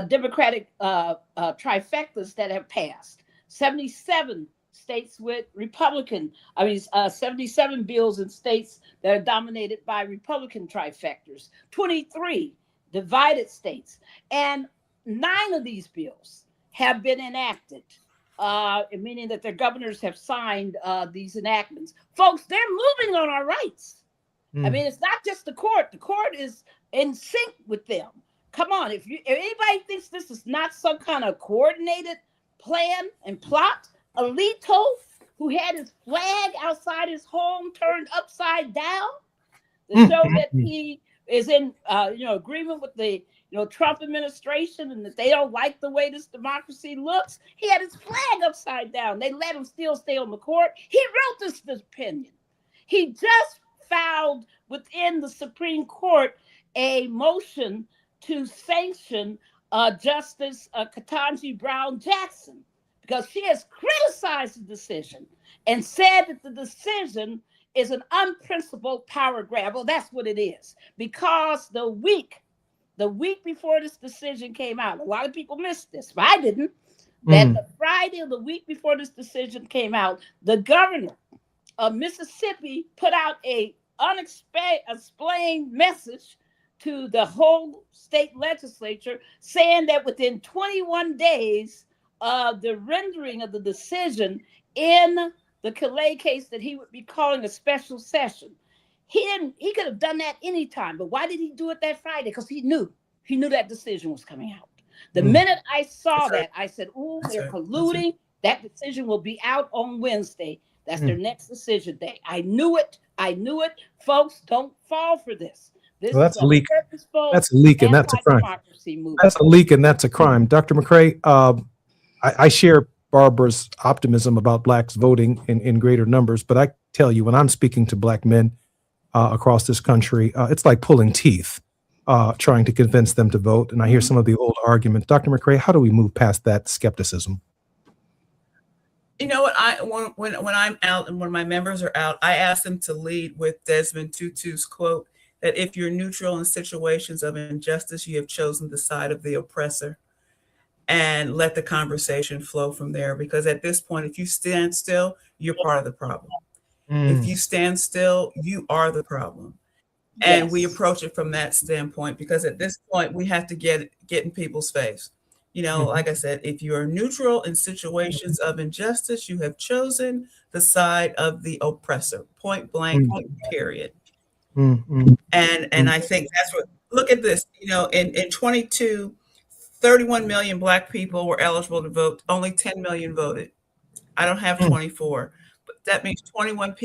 Democratic trifectas that have passed. 77 states with 77 bills in states that are dominated by Republican trifectas. 23 divided states. And 9 of these bills have been enacted. Meaning that their governors have signed these enactments. Folks, they're moving on our rights. It's not just the court. The court is in sync with them. Come on, if anybody thinks this is not some kind of coordinated plan and plot, Alito, who had his flag outside his home turned upside down to show that he is in agreement with the Trump administration and that they don't like the way this democracy looks. He had his flag upside down. They let him still stay on the court. He wrote this opinion. He just filed within the Supreme Court a motion to sanction Justice Ketanji Brown Jackson because she has criticized the decision and said that the decision is an unprincipled power grab. Well, that's what it is. Because the week before this decision came out, a lot of people missed this, but I didn't. That the Friday of the week before this decision came out, the governor of Mississippi put out a unexplained message to the whole state legislature saying that within 21 days of the rendering of the decision in the Calais case that he would be calling a special session. He could have done that anytime, but why did he do it that Friday? Because he knew that decision was coming out. The minute I saw that, I said, "Ooh, they're colluding. That decision will be out on Wednesday. That's their next decision day." I knew it. Folks, don't fall for this. Well, that's a leak. That's a leak, and that's a crime. That's a leak, and that's a crime. Dr. McCray, I share Barbara's optimism about blacks voting in greater numbers, but I tell you, when I'm speaking to black men across this country, it's like pulling teeth, trying to convince them to vote. And I hear some of the old arguments. Dr. McCray, how do we move past that skepticism? You know what? When I'm out and when my members are out, I ask them to lead with Desmond Tutu's quote that if you're neutral in situations of injustice, you have chosen the side of the oppressor, and let the conversation flow from there. Because at this point, if you stand still, you're part of the problem. If you stand still, you are the problem. And we approach it from that standpoint, because at this point, we have to get in people's face. Like I said, if you are neutral in situations of injustice, you have chosen the side of the oppressor, point blank, period. And I think that's what, look at this, in 22, 31 million Black people were eligible to vote. Only 10 million voted. I don't have 24, but that means 21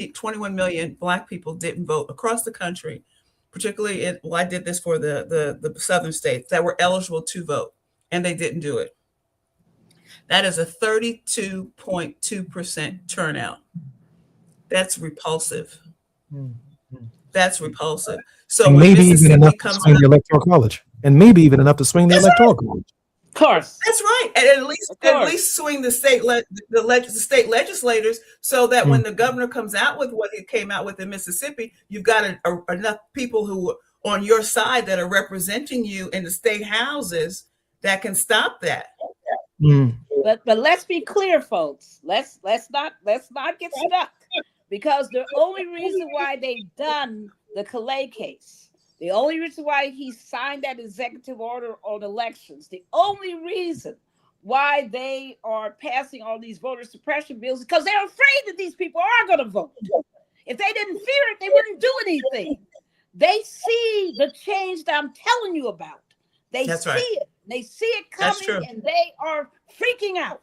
million Black people didn't vote across the country, particularly I did this for the southern states that were eligible to vote, and they didn't do it. That is a 32.2% turnout. That's repulsive. That's repulsive. So and maybe even enough to swing the electoral college. And maybe even enough to swing the electoral college. Of course. That's right. And at least swing the state state legislators, so that when the governor comes out with what he came out with in Mississippi, you've got enough people who are on your side that are representing you in the state houses that can stop that. But let's be clear, folks. Let's not get stuck, because the only reason why they've done the Calais case, the only reason why he signed that executive order on elections, the only reason why they are passing all these voter suppression bills is because they're afraid that these people are going to vote. If they didn't fear it, they wouldn't do anything. They see the change that I'm telling you about. They see it. They see it coming, and they are freaking out.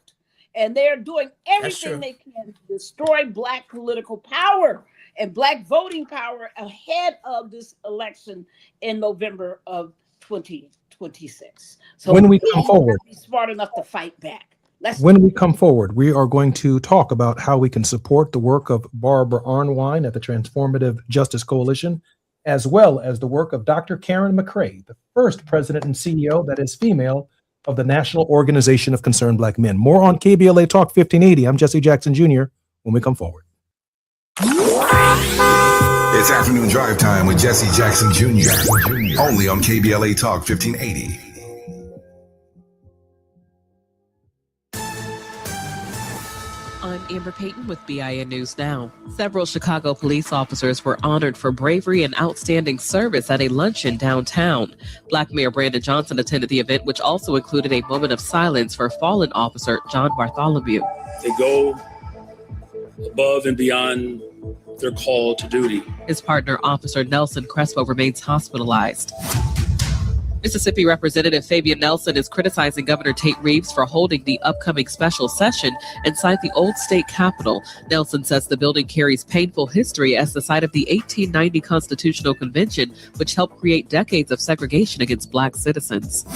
And they're doing everything they can to destroy Black political power and Black voting power ahead of this election in November of 2026. So when we come forward, be smart enough to fight back. When we come forward, we are going to talk about how we can support the work of Barbara Arnwine at the Transformative Justice Coalition, as well as the work of Dr. Karen McCray, the first president and CEO that is female of the National Organization of Concerned Black Men. More on KBLA Talk 1580. I'm Jesse Jackson Jr. when we come forward. It's afternoon drive time with Jesse Jackson Jr. Only on KBLA Talk 1580. I'm Amber Payton with BIN News Now. Several Chicago police officers were honored for bravery and outstanding service at a luncheon downtown. Black Mayor Brandon Johnson attended the event, which also included a moment of silence for fallen officer John Bartholomew. They go above and beyond their call to duty. His partner, Officer Nelson Crespo, remains hospitalized. Mississippi Representative Fabian Nelson is criticizing Governor Tate Reeves for holding the upcoming special session inside the old state capitol. Nelson says the building carries painful history as the site of the 1890 Constitutional Convention, which helped create decades of segregation against Black citizens.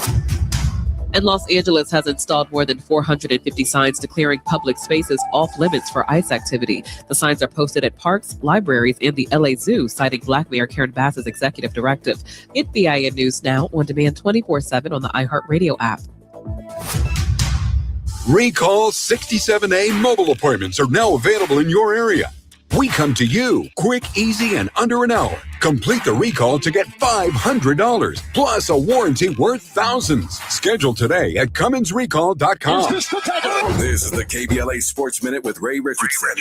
And Los Angeles has installed more than 450 signs declaring public spaces off limits for ICE activity. The signs are posted at parks, libraries, and the LA Zoo, citing Black Mayor Karen Bass's executive directive. Get BIN News Now on demand 24/7 on the iHeartRadio app. Recall 67A mobile appointments are now available in your area. We come to you quick, easy, and under an hour. Complete the recall to get $500 plus a warranty worth thousands. Schedule today at CummonsRecall.com. This is the KBLA Sports Minute with Ray Richardson.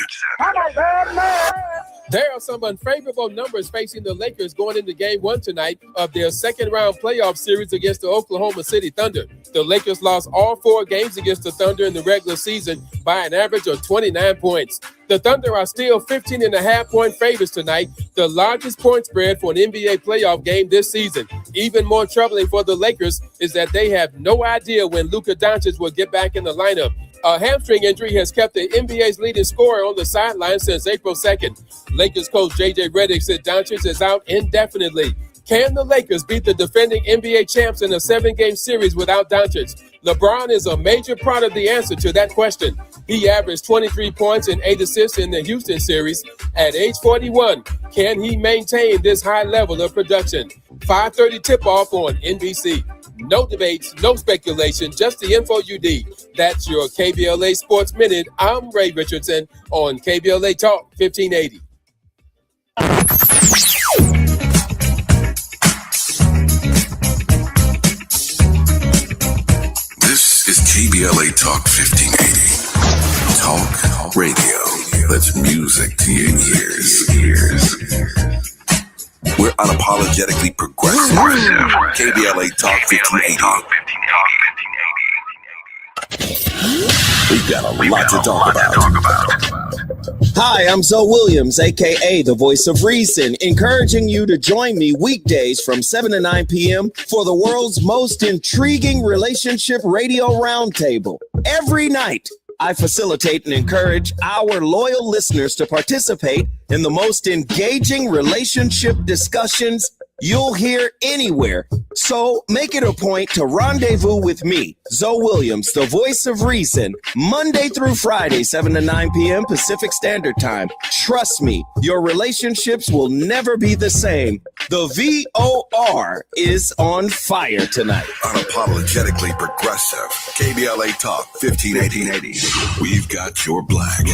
There are some unfavorable numbers facing the Lakers going into Game 1 tonight of their second-round playoff series against the Oklahoma City Thunder. The Lakers lost all 4 games against the Thunder in the regular season by an average of 29 points. The Thunder are still 15.5-point favorites tonight, the largest point spread for an NBA playoff game this season. Even more troubling for the Lakers is that they have no idea when Luka Doncic will get back in the lineup. A hamstring injury has kept the NBA's leading scorer on the sideline since April 2nd. Lakers coach J.J. Redick said Doncic is out indefinitely. Can the Lakers beat the defending NBA champs in a 7-game series without Doncic? LeBron is a major part of the answer to that question. He averaged 23 points and 8 assists in the Houston series. At age 41, can he maintain this high level of production? 5:30 tip-off on NBC. No debates, no speculation, just the info you need. That's your KBLA Sports Minute. I'm Ray Richardson on KBLA Talk 1580. This is KBLA Talk 1580. Talk radio. That's music to your ears. We're unapologetically progressive. KBLA Talk 1580. We've got a lot to talk about. Hi, I'm Zoe Williams, aka the Voice of Reason, encouraging you to join me weekdays from 7 to 9 p.m. for the world's most intriguing relationship radio roundtable. Every night, I facilitate and encourage our loyal listeners to participate in the most engaging relationship discussions you'll hear anywhere. So make it a point to rendezvous with me, Zoe Williams, the Voice of Reason, Monday through Friday, 7 to 9 p.m. Pacific Standard Time. Trust me, your relationships will never be the same. The VOR is on fire tonight. Unapologetically progressive. KBLA Talk 1580. We've got your black.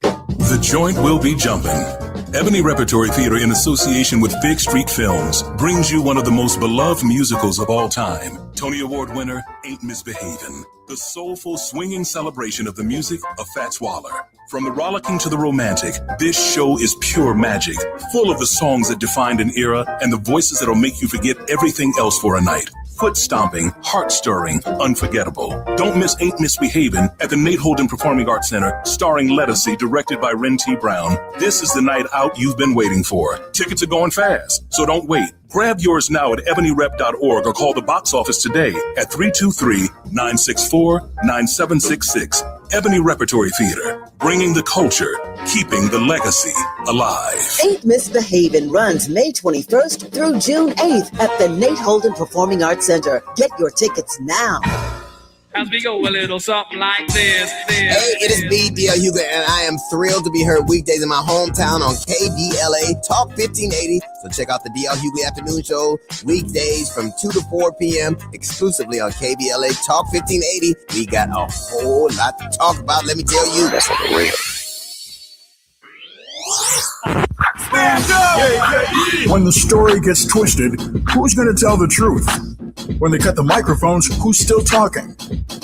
The joint will be jumping. Ebony Repertory Theater, in association with Big Street Films, brings you one of the most beloved musicals of all time. Tony Award winner, Ain't Misbehavin'. The soulful, swinging celebration of the music of Fats Waller. From the rollicking to the romantic, this show is pure magic, full of the songs that defined an era and the voices that'll make you forget everything else for a night. Foot-stomping, heart-stirring, unforgettable. Don't miss Ain't Misbehavin' at the Nate Holden Performing Arts Center, starring Lettucey, directed by Ren T. Brown. This is the night out you've been waiting for. Tickets are going fast, so don't wait. Grab yours now at ebonyrep.org or call the box office today at 323-964-9766. Ebony Repertory Theater, bringing the culture, keeping the legacy alive. Ain't Misbehavin' runs May 21st through June 8th at the Nate Holden Performing Arts Center. Get your tickets now. As we go a little something like this. Hey, it is me, D.L. Hughley, and I am thrilled to be heard weekdays in my hometown on KBLA Talk 1580. So check out the D.L. Hughley Afternoon Show weekdays from 2 to 4 p.m. exclusively on KBLA Talk 1580. We got a whole lot to talk about, let me tell you. That's on the real. Stand up! When the story gets twisted, who's going to tell the truth? When they cut the microphones, who's still talking?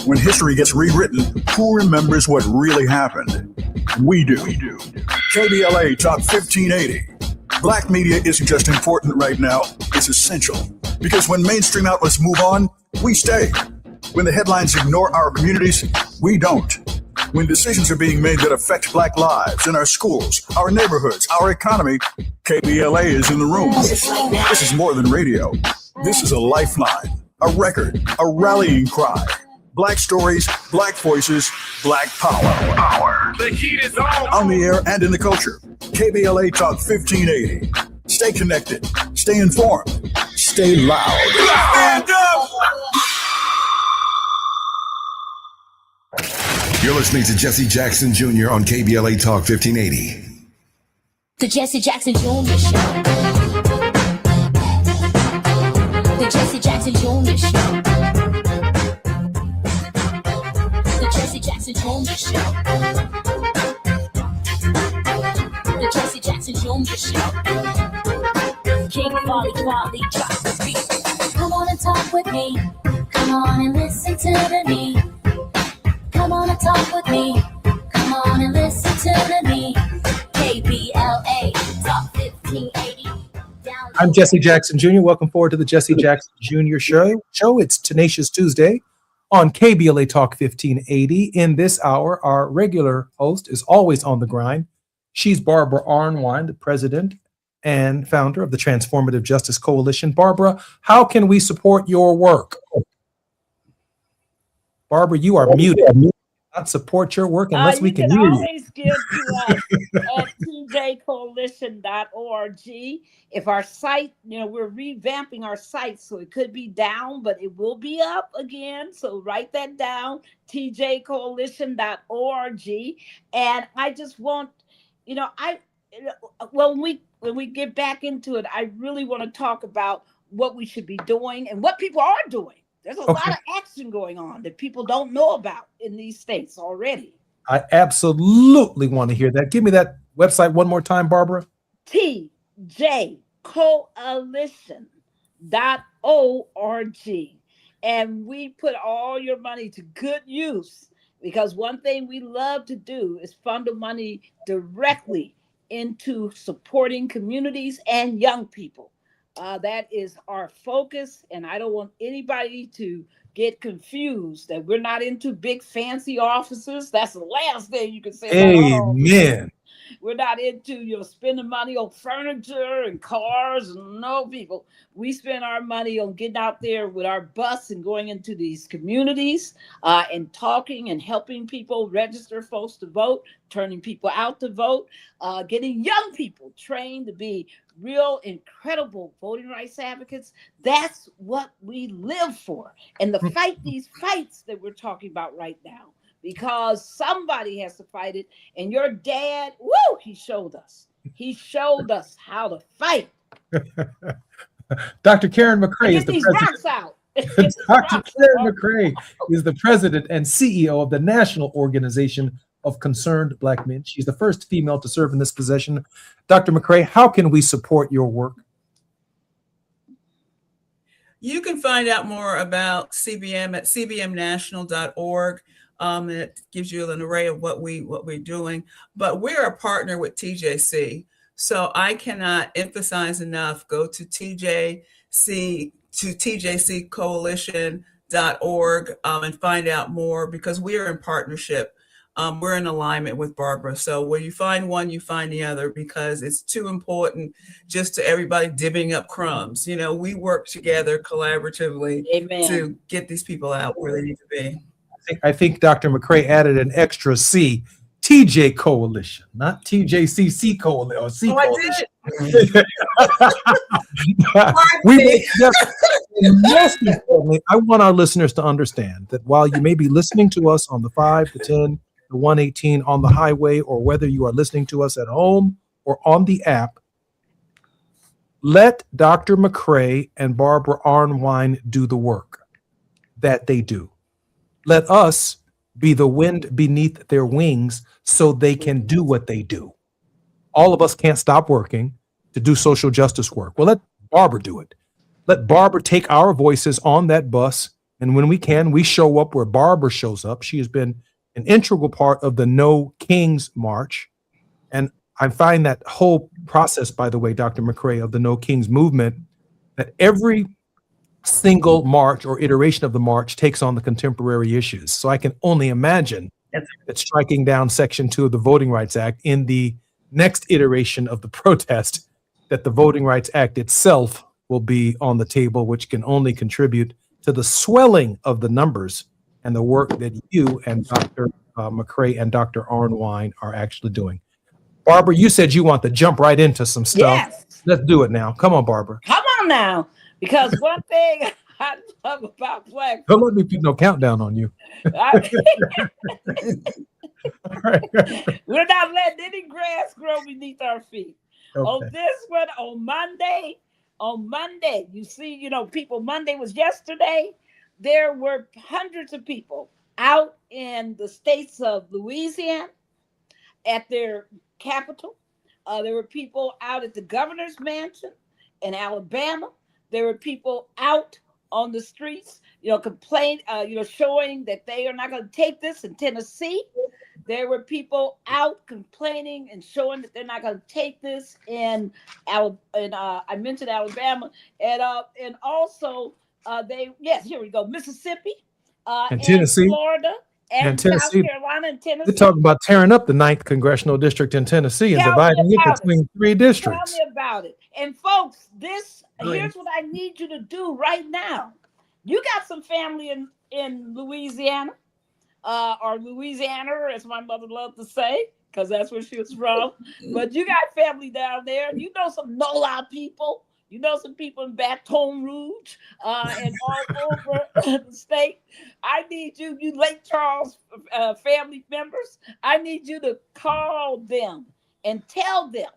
When history gets rewritten, who remembers what really happened? We do. KBLA Talk 1580. Black media isn't just important right now, it's essential. Because when mainstream outlets move on, we stay. When the headlines ignore our communities, we don't. When decisions are being made that affect Black lives in our schools, our neighborhoods, our economy, KBLA is in the room. This is more than radio. This is a lifeline, a record, a rallying cry. Black stories, Black voices, Black power. The heat is on the air and in the culture. KBLA Talk 1580. Stay connected, stay informed, stay loud. Stand up! You're listening to Jesse Jackson Jr. on KBLA Talk 1580. The Jesse Jackson Jr. Show. The Jesse Jackson Jr. Show. The Jesse Jackson Jr. Show. The Jesse Jackson Jr. Show. King Volley, drop the beat. Come on and talk with me. Come on and listen to me. Come on and talk with me. Come on and listen to me. KBLA Talk 1580. I'm Jesse Jackson Jr. Welcome forward to the Jesse Jackson Jr. Show. It's Tenacious Tuesday on KBLA Talk 1580. In this hour, our regular host is always on the grind. She's Barbara Arnwine, the president and founder of the Transformative Justice Coalition. Barbara, how can we support your work? Barbara, you are muted. Not support your work unless we can hear you. You can always give to us at tjcoalition.org. If our site, we're revamping our site, so it could be down, but it will be up again. So write that down, tjcoalition.org. And I just want, when we get back into it, I really want to talk about what we should be doing and what people are doing. There's a lot of action going on that people don't know about in these states already. I absolutely want to hear that. Give me that website one more time, Barbara. tjcoalition.org. And we put all your money to good use, because one thing we love to do is funnel money directly into supporting communities and young people. That is our focus, and I don't want anybody to get confused that we're not into big fancy offices. That's the last thing you can say. Amen. We're not into spending money on furniture and cars. No, people. We spend our money on getting out there with our bus and going into these communities and talking and helping people register folks to vote, turning people out to vote, getting young people trained to be real incredible voting rights advocates. That's what we live for. And to fight these fights that we're talking about right now, because somebody has to fight it. And your dad, he showed us. He showed us how to fight. Dr. Karen McCray is the president. Out. Dr. Karen McCray is the president and CEO of the National Organization of Concerned Black Men. She's the first female to serve in this position. Dr. McCray, how can we support your work? You can find out more about CBM at cbmnational.org. It gives you an array of what we're doing. But we're a partner with TJC. So I cannot emphasize enough, go to tjccoalition.org and find out more, because we are in partnership. We're in alignment with Barbara. So where you find one, you find the other, because it's too important just to everybody divvying up crumbs. We work together collaboratively to get these people out where they need to be. I think Dr. McCray added an extra C. TJ Coalition, not TJCC Coalition or C Coalition. We make And most importantly, I want our listeners to understand that while you may be listening to us on the 5, the 10, the 118 on the highway, or whether you are listening to us at home or on the app, let Dr. McCray and Barbara Arnwine do the work that they do. Let us be the wind beneath their wings so they can do what they do. All of us can't stop working to do social justice work. Well, let Barbara do it. Let Barbara take our voices on that bus. And when we can, we show up where Barbara shows up. She has been an integral part of the No Kings March. And I find that whole process, by the way, Dr. McCray, of the No Kings movement, that every single march or iteration of the march takes on the contemporary issues. So I can only imagine that striking down Section 2 of the Voting Rights Act in the next iteration of the protest, that the Voting Rights Act itself will be on the table, which can only contribute to the swelling of the numbers and the work that you and Dr. McCray and Dr. Arnwine are actually doing. Barbara, you said you want to jump right into some stuff. Yes. Let's do it now. Come on, Barbara. Come on now, because one thing I love about Black. Don't let me put no countdown on you. We're not letting any grass grow beneath our feet. Okay. On this one, on Monday, you see, people, Monday was yesterday. There were hundreds of people out in the states of Louisiana at their capital. There were people out at the governor's mansion in Alabama. There were people out on the streets, showing that they are not going to take this in Tennessee. There were people out complaining and showing that they're not going to take this in I mentioned Alabama, and also here we go, Mississippi, and Tennessee, Florida, and Tennessee. South Carolina, and Tennessee. They're talking about tearing up the 9th congressional district in Tennessee and dividing it between 3 districts. Tell me about it. And folks, Really? here's what I need you to do right now. You got some family in Louisiana, or Louisiana, as my mother loved to say, because that's where she was from. But you got family down there. You know some NOLA people. You know some people in Baton Rouge and all over the state. I need you Lake Charles family members, I need you to call them and tell them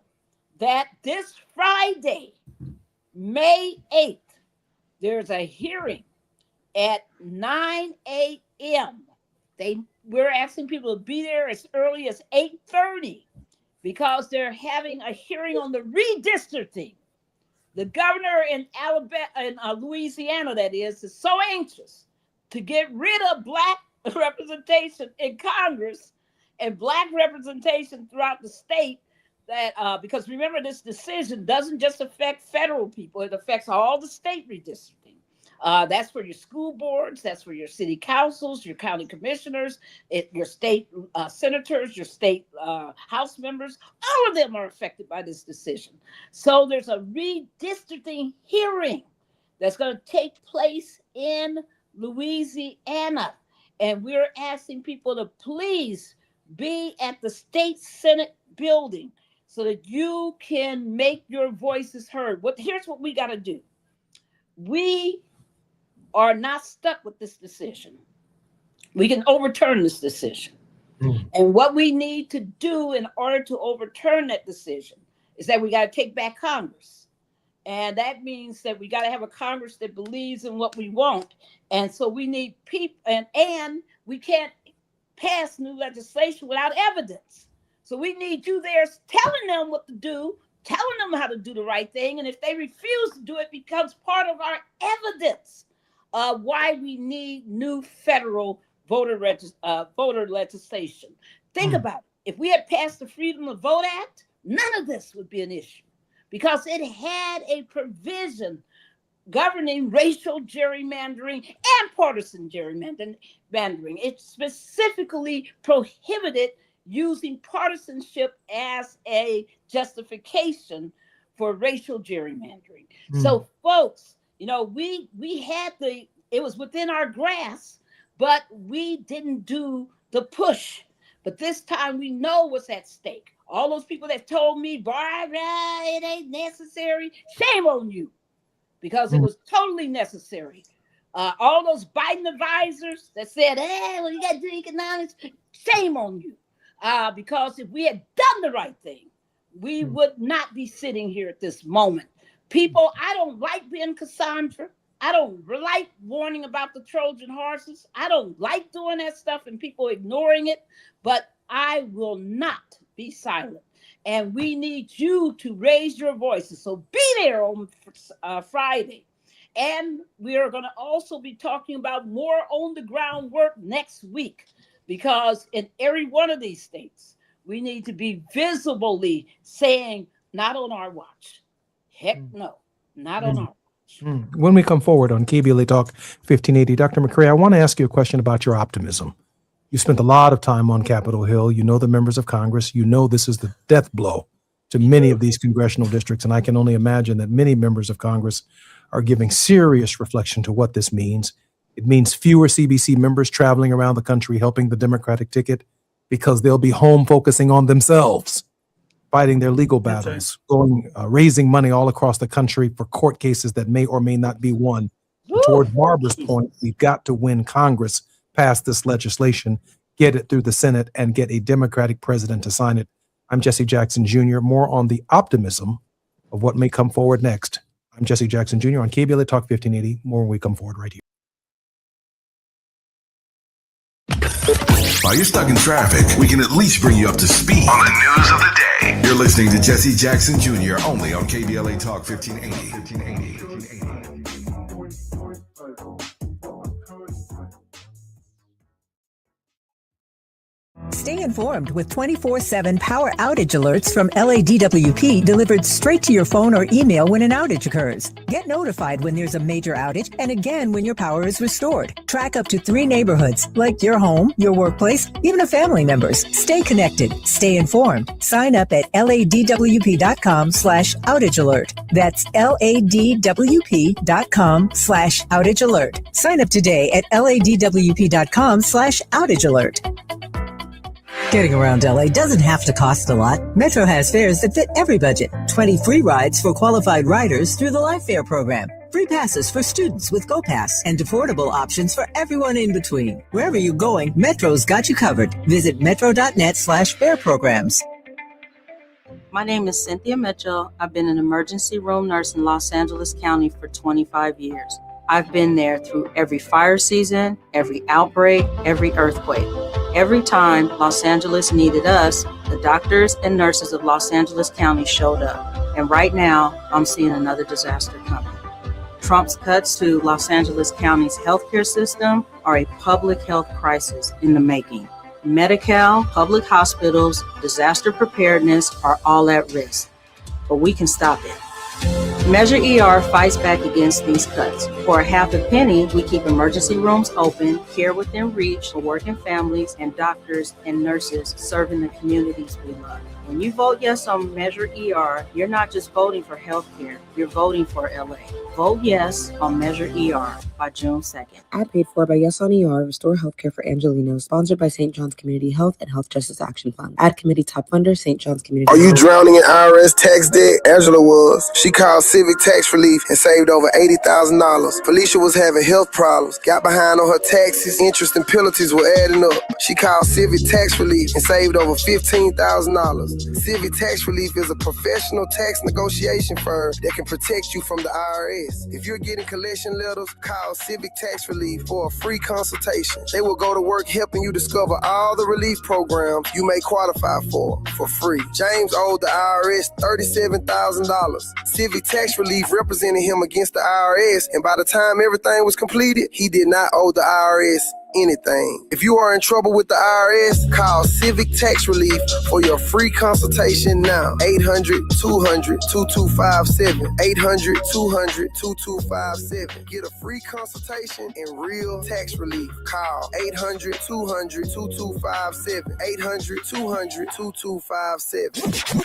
that this Friday, May 8th, there's a hearing at 9 a.m. We're asking people to be there as early as 8:30 because they're having a hearing on the redistricting. The governor in Louisiana, that is so anxious to get rid of Black representation in Congress and Black representation throughout the state, that because remember, this decision doesn't just affect federal people, it affects all the state redistricting. That's for your school boards, that's for your city councils, your county commissioners, your state senators, your state house members. All of them are affected by this decision. So there's a redistricting hearing that's going to take place in Louisiana. And we're asking people to please be at the state Senate building so that you can make your voices heard. Here's what we got to do. We are not stuck with this decision. We can overturn this decision. And what we need to do in order to overturn that decision is that we got to take back Congress. And that means that we got to have a Congress that believes in what we want. And so we need people, and we can't pass new legislation without evidence. So we need you there telling them what to do, telling them how to do the right thing. And if they refuse to do it, it becomes part of our evidence of why we need new federal voter legislation. Think about it. If we had passed the Freedom of Vote Act, none of this would be an issue because it had a provision governing racial gerrymandering and partisan gerrymandering. It specifically prohibited using partisanship as a justification for racial gerrymandering. So, folks, we had it was within our grasp, but we didn't do the push. But this time we know what's at stake. All those people that told me, Barbara, it ain't necessary, shame on you. because it was totally necessary. All those Biden advisors that said, hey, well, you got to do economics, shame on you. Because if we had done the right thing, we would not be sitting here at this moment. People, I don't like being Cassandra. I don't like warning about the Trojan horses. I don't like doing that stuff and people ignoring it, but I will not be silent. And we need you to raise your voices. So be there on Friday. And we are going to also be talking about more on the ground work next week, because in every one of these states, we need to be visibly saying, not on our watch. Heck no, not on our watch. When we come forward on KBLA Talk 1580, Dr. McCray, I want to ask you a question about your optimism. You spent a lot of time on Capitol Hill. You know the members of Congress. You know this is the death blow to many of these congressional districts. And I can only imagine that many members of Congress are giving serious reflection to what this means. It means fewer CBC members traveling around the country helping the Democratic ticket because they'll be home focusing on themselves, fighting their legal battles, raising money all across the country for court cases that may or may not be won. Toward Barbara's point, we've got to win Congress, pass this legislation, get it through the Senate, and get a Democratic president to sign it. I'm Jesse Jackson Jr. More on the optimism of what may come forward next. I'm Jesse Jackson Jr. on KBLA Talk 1580. More when we come forward right here. While you're stuck in traffic, we can at least bring you up to speed on the news of the day. You're listening to Jesse Jackson Jr. only on KBLA Talk 1580. Stay informed with 24/7 power outage alerts from LADWP delivered straight to your phone or email when an outage occurs. Get notified when there's a major outage and again when your power is restored. Track up to 3 neighborhoods, like your home, your workplace, even a family member's. Stay connected. Stay informed. Sign up at ladwp.com/outage alert. That's ladwp.com/outage alert. Sign up today at ladwp.com/outage alert. Getting around LA doesn't have to cost a lot. Metro has fares that fit every budget. 20 free rides for qualified riders through the Life Fare program. Free passes for students with GoPass and affordable options for everyone in between. Wherever you're going, Metro's got you covered. Visit metro.net/fare programs. My name is Cynthia Mitchell. I've been an emergency room nurse in Los Angeles County for 25 years. I've been there through every fire season, every outbreak, every earthquake. Every time Los Angeles needed us, the doctors and nurses of Los Angeles County showed up. And right now, I'm seeing another disaster coming. Trump's cuts to Los Angeles County's healthcare system are a public health crisis in the making. Medi-Cal, public hospitals, disaster preparedness are all at risk. But we can stop it. Measure ER fights back against these cuts. For a half a penny, we keep emergency rooms open, care within reach for working families, and doctors and nurses serving the communities we love. When you vote yes on Measure ER, you're not just voting for healthcare, you're voting for LA. Vote yes on Measure ER by June 2nd. Ad paid for by Yes on ER, Restore Healthcare for Angelinos, sponsored by St. John's Community Health and Health Justice Action Fund. Ad committee top funder, St. John's Community Are you Health. drowning in IRS tax debt? Angela was. She called Civic Tax Relief and saved over $80,000. Felicia was having health problems, got behind on her taxes, interest and penalties were adding up. She called Civic Tax Relief and saved over $15,000. Civic Tax Relief is a professional tax negotiation firm that can protect you from the IRS. If you're getting collection letters, call Civic Tax Relief for a free consultation. They will go to work helping you discover all the relief programs you may qualify for free. James owed the IRS $37,000. Civic Tax Relief represented him against the IRS, and by the time everything was completed, he did not owe the IRS anything. If you are in trouble with the IRS, call Civic Tax Relief for your free consultation now. 800-200-2257. 800-200-2257. Get a free consultation and real tax relief. Call 800-200-2257. 800-200-2257.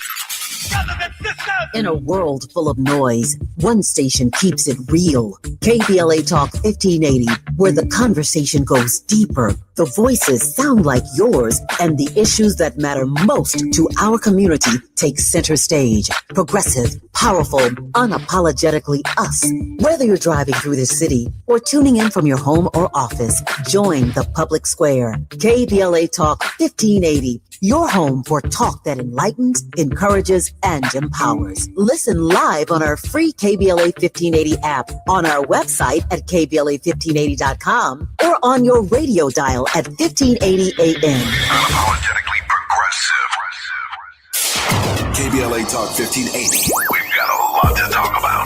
In a world full of noise, one station keeps it real. KBLA Talk 1580, where the conversation goes deeper, the voices sound like yours, and the issues that matter most to our community take center stage. Progressive, powerful, unapologetically us. Whether you're driving through the city or tuning in from your home or office, join the public square. KBLA Talk 1580, your home for talk that enlightens, encourages, and empowers. Listen live on our free KBLA 1580 app, on our website at KBLA1580.com, or on your radio dial at 1580 AM. Unapologetically progressive. KBLA Talk 1580. We've got a lot to talk about.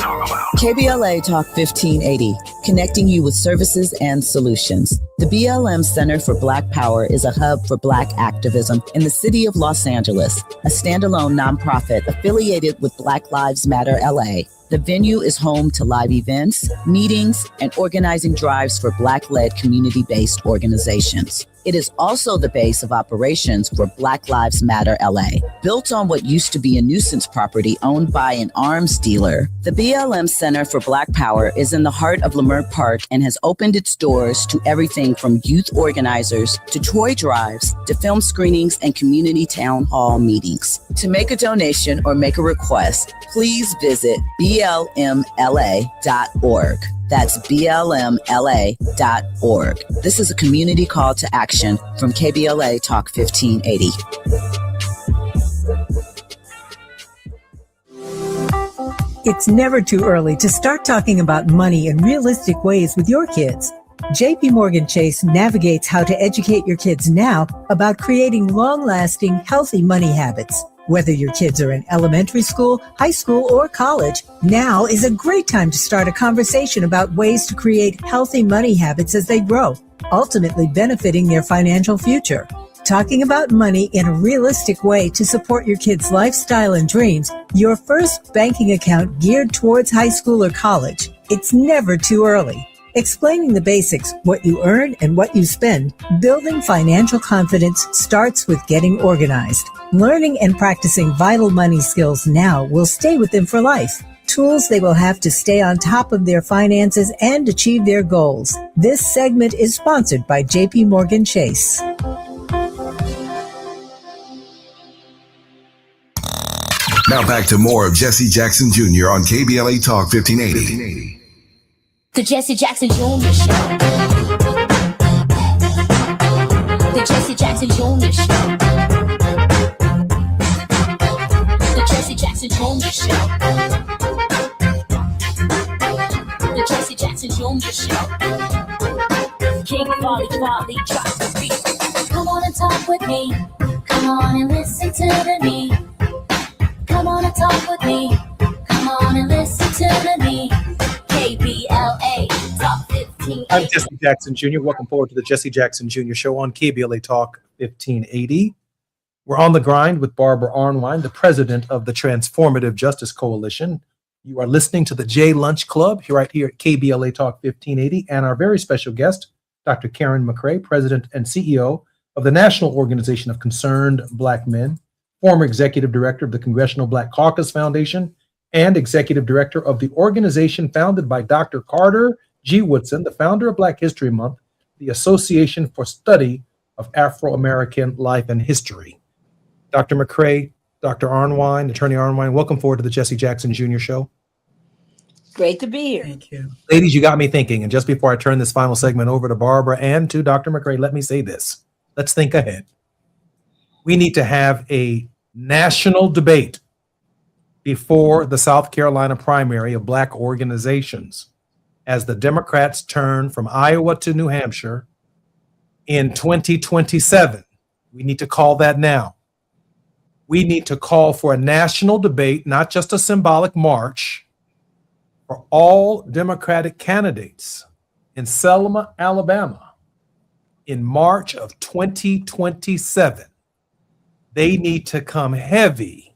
KBLA Talk 1580, connecting you with services and solutions. The BLM Center for Black Power is a hub for Black activism in the city of Los Angeles, a standalone nonprofit affiliated with Black Lives Matter LA. The venue is home to live events, meetings, and organizing drives for Black-led community-based organizations. It is also the base of operations for Black Lives Matter LA. Built on what used to be a nuisance property owned by an arms dealer, the BLM Center for Black Power is in the heart of Leimert Park and has opened its doors to everything from youth organizers to toy drives to film screenings and community town hall meetings. To make a donation or make a request, please visit blmla.org. That's blmla.org. This is a community call to action from KBLA Talk 1580. It's never too early to start talking about money in realistic ways with your kids. JP Morgan Chase navigates how to educate your kids now about creating long-lasting, healthy money habits. Whether your kids are in elementary school, high school, or college, now is a great time to start a conversation about ways to create healthy money habits as they grow, ultimately benefiting their financial future. Talking about money in a realistic way to support your kids' lifestyle and dreams, your first banking account geared towards high school or college. It's never too early. Explaining the basics, what you earn and what you spend, building financial confidence starts with getting organized. Learning and practicing vital money skills now will stay with them for life. Tools they will have to stay on top of their finances and achieve their goals. This segment is sponsored by JP Morgan Chase. Now back to more of Jesse Jackson Jr. on KBLA Talk 1580. The Jesse Jackson Jr. Show. The Jesse Jackson Jr. Show. The Jesse Jackson Jr. Show. The Jesse Jackson Jr. Show. King Volley, drop the beat. Come on and talk with me. Come on and listen to me. Come on and talk with me. Come on and listen to me. KBLA Talk 1580. I'm Jesse Jackson Jr. Welcome forward to the Jesse Jackson Jr. Show on KBLA Talk 1580. We're on the grind with Barbara Arnwine, the president of the Transformative Justice Coalition. You are listening to the J Lunch Club right here at KBLA Talk 1580, and our very special guest, Dr. Karen McCray, president and CEO of the National Organization of Concerned Black Men, former executive director of the Congressional Black Caucus Foundation, and executive director of the organization founded by Dr. Carter G. Woodson, the founder of Black History Month, the Association for Study of Afro-American Life and History. Dr. McCray, Dr. Arnwine, Attorney Arnwine, welcome forward to the Jesse Jackson Jr. Show. Great to be here. Thank you. Ladies, you got me thinking. And just before I turn this final segment over to Barbara and to Dr. McCray, let me say this. Let's think ahead. We need to have a national debate before the South Carolina primary of Black organizations as the Democrats turn from Iowa to New Hampshire in 2027. We need to call that now. We need to call for a national debate, not just a symbolic march, for all Democratic candidates in Selma, Alabama in March of 2027. They need to come heavy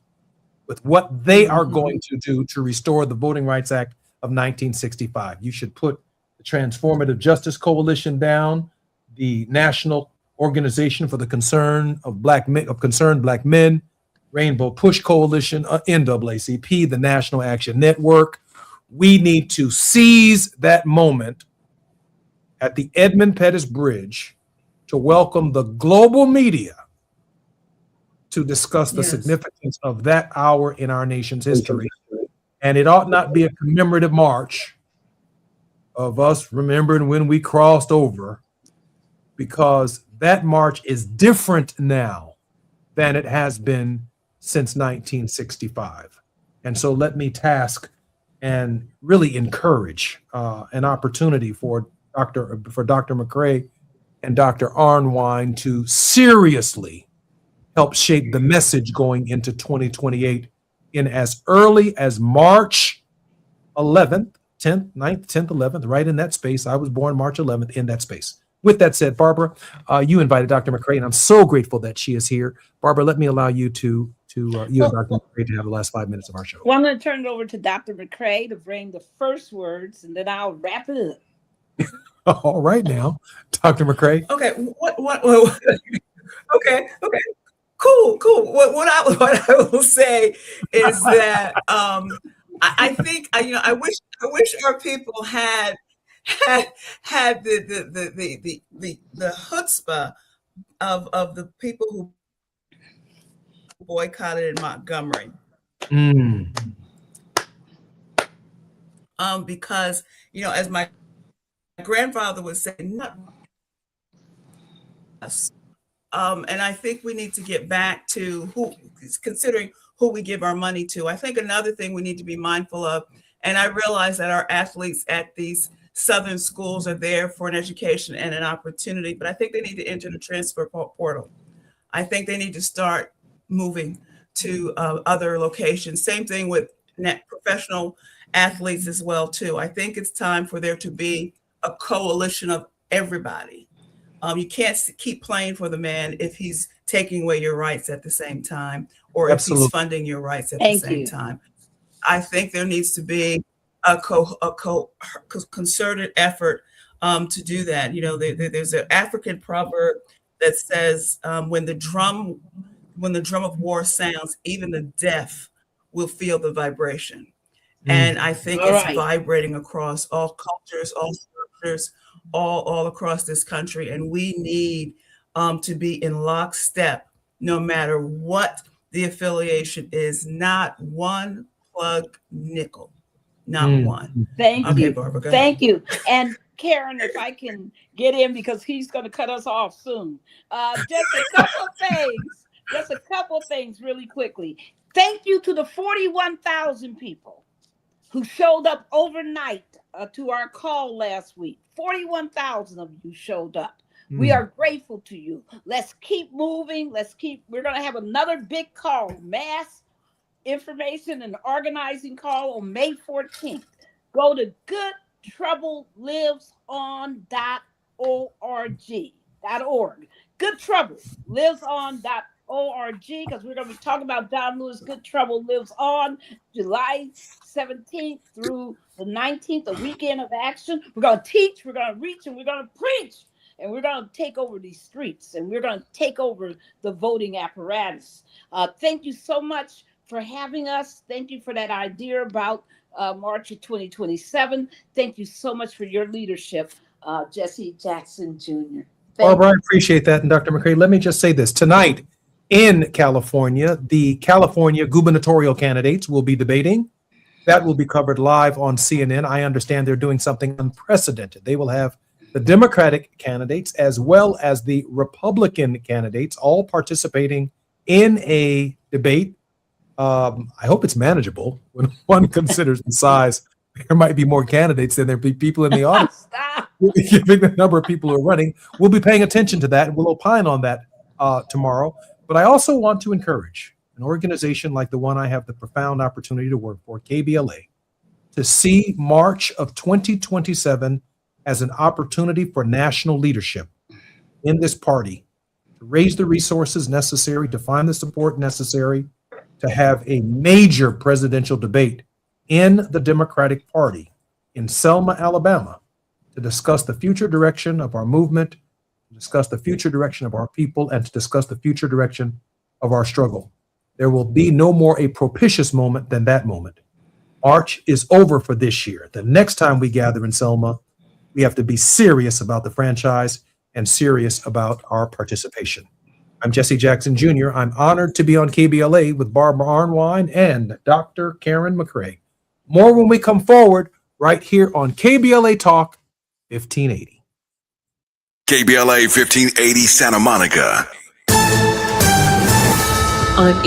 with what they are going to do to restore the Voting Rights Act of 1965. You should put the Transformative Justice Coalition down, the National Organization for the Concern of Concerned Black Men, Rainbow Push Coalition, NAACP, the National Action Network. We need to seize that moment at the Edmund Pettus Bridge to welcome the global media to discuss the significance of that hour in our nation's history. And it ought not be a commemorative march of us remembering when we crossed over, because that march is different now than it has been since 1965. And so let me task and really encourage an opportunity for Dr. McCray and Dr. Arnwine to seriously help shape the message going into 2028 in as early as March 11th, 10th, 9th, 10th, 11th, right in that space. I was born March 11th in that space. With that said, Barbara, you invited Dr. McCray, and I'm so grateful that she is here. Barbara, let me allow you you and Dr. McCray to have the last 5 minutes of our show. Well, I'm going to turn it over to Dr. McCray to bring the first words, and then I'll wrap it up. All right now, Dr. McCray. Okay. Okay. Cool. What I will say is that I think I wish our people had the chutzpah of the people who boycotted in Montgomery. Because as my grandfather would say, not us. And I think we need to get back to considering who we give our money to. I think another thing we need to be mindful of, and I realize that our athletes at these Southern schools are there for an education and an opportunity, but I think they need to enter the transfer portal. I think they need to start moving to other locations. Same thing with professional athletes as well, too. I think it's time for there to be a coalition of everybody. You can't keep playing for the man if he's taking away your rights at the same time, or if he's funding your rights at the same time. I think there needs to be a concerted effort to do that. There's an African proverb that says, when the drum of war sounds, even the deaf will feel the vibration. And I think it's vibrating across all cultures, all structures, all across this country. And we need to be in lockstep, no matter what the affiliation is. Not one plug nickel, not one. Thank you. Barbara, go Thank ahead. you. And Karen, if I can get in, because he's going to cut us off soon. Just a couple things really quickly. Thank you to the 41,000 people who showed up overnight to our call last week. 41,000 of you showed up. We are grateful to you. Let's keep moving. We're going to have another big call, mass information and organizing call on May 14th. Go to goodtroubleliveson.org. Good Trouble lives on.org, because we're going to be talking about Don Lewis. Good Trouble Lives On, July 17th through the 19th, a weekend of action. We're going to teach, we're going to reach, and we're going to preach. And we're going to take over these streets, and we're going to take over the voting apparatus. Thank you so much for having us. Thank you for that idea about March of 2027. Thank you so much for your leadership, Jesse Jackson Jr. Barbara, I appreciate that. And Dr. McCray, let me just say this. Tonight in California, the California gubernatorial candidates will be debating. That will be covered live on CNN. I understand they're doing something unprecedented. They will have the Democratic candidates as well as the Republican candidates all participating in a debate. I hope it's manageable when one considers the size. There might be more candidates than there be people in the audience. Given the number of people who are running, we'll be paying attention to that, and we'll opine on that tomorrow. But I also want to encourage an organization like the one I have the profound opportunity to work for, KBLA, to see March of 2027 as an opportunity for national leadership in this party, to raise the resources necessary, to find the support necessary, to have a major presidential debate in the Democratic Party in Selma, Alabama, to discuss the future direction of our movement, to discuss the future direction of our people, and to discuss the future direction of our struggle. There will be no more a propitious moment than that moment. March is over for this year. The next time we gather in Selma, we have to be serious about the franchise and serious about our participation. I'm Jesse Jackson Jr. I'm honored to be on KBLA with Barbara Arnwine and Dr. Karen McCrae. More when we come forward right here on KBLA Talk 1580. KBLA 1580 Santa Monica. I'm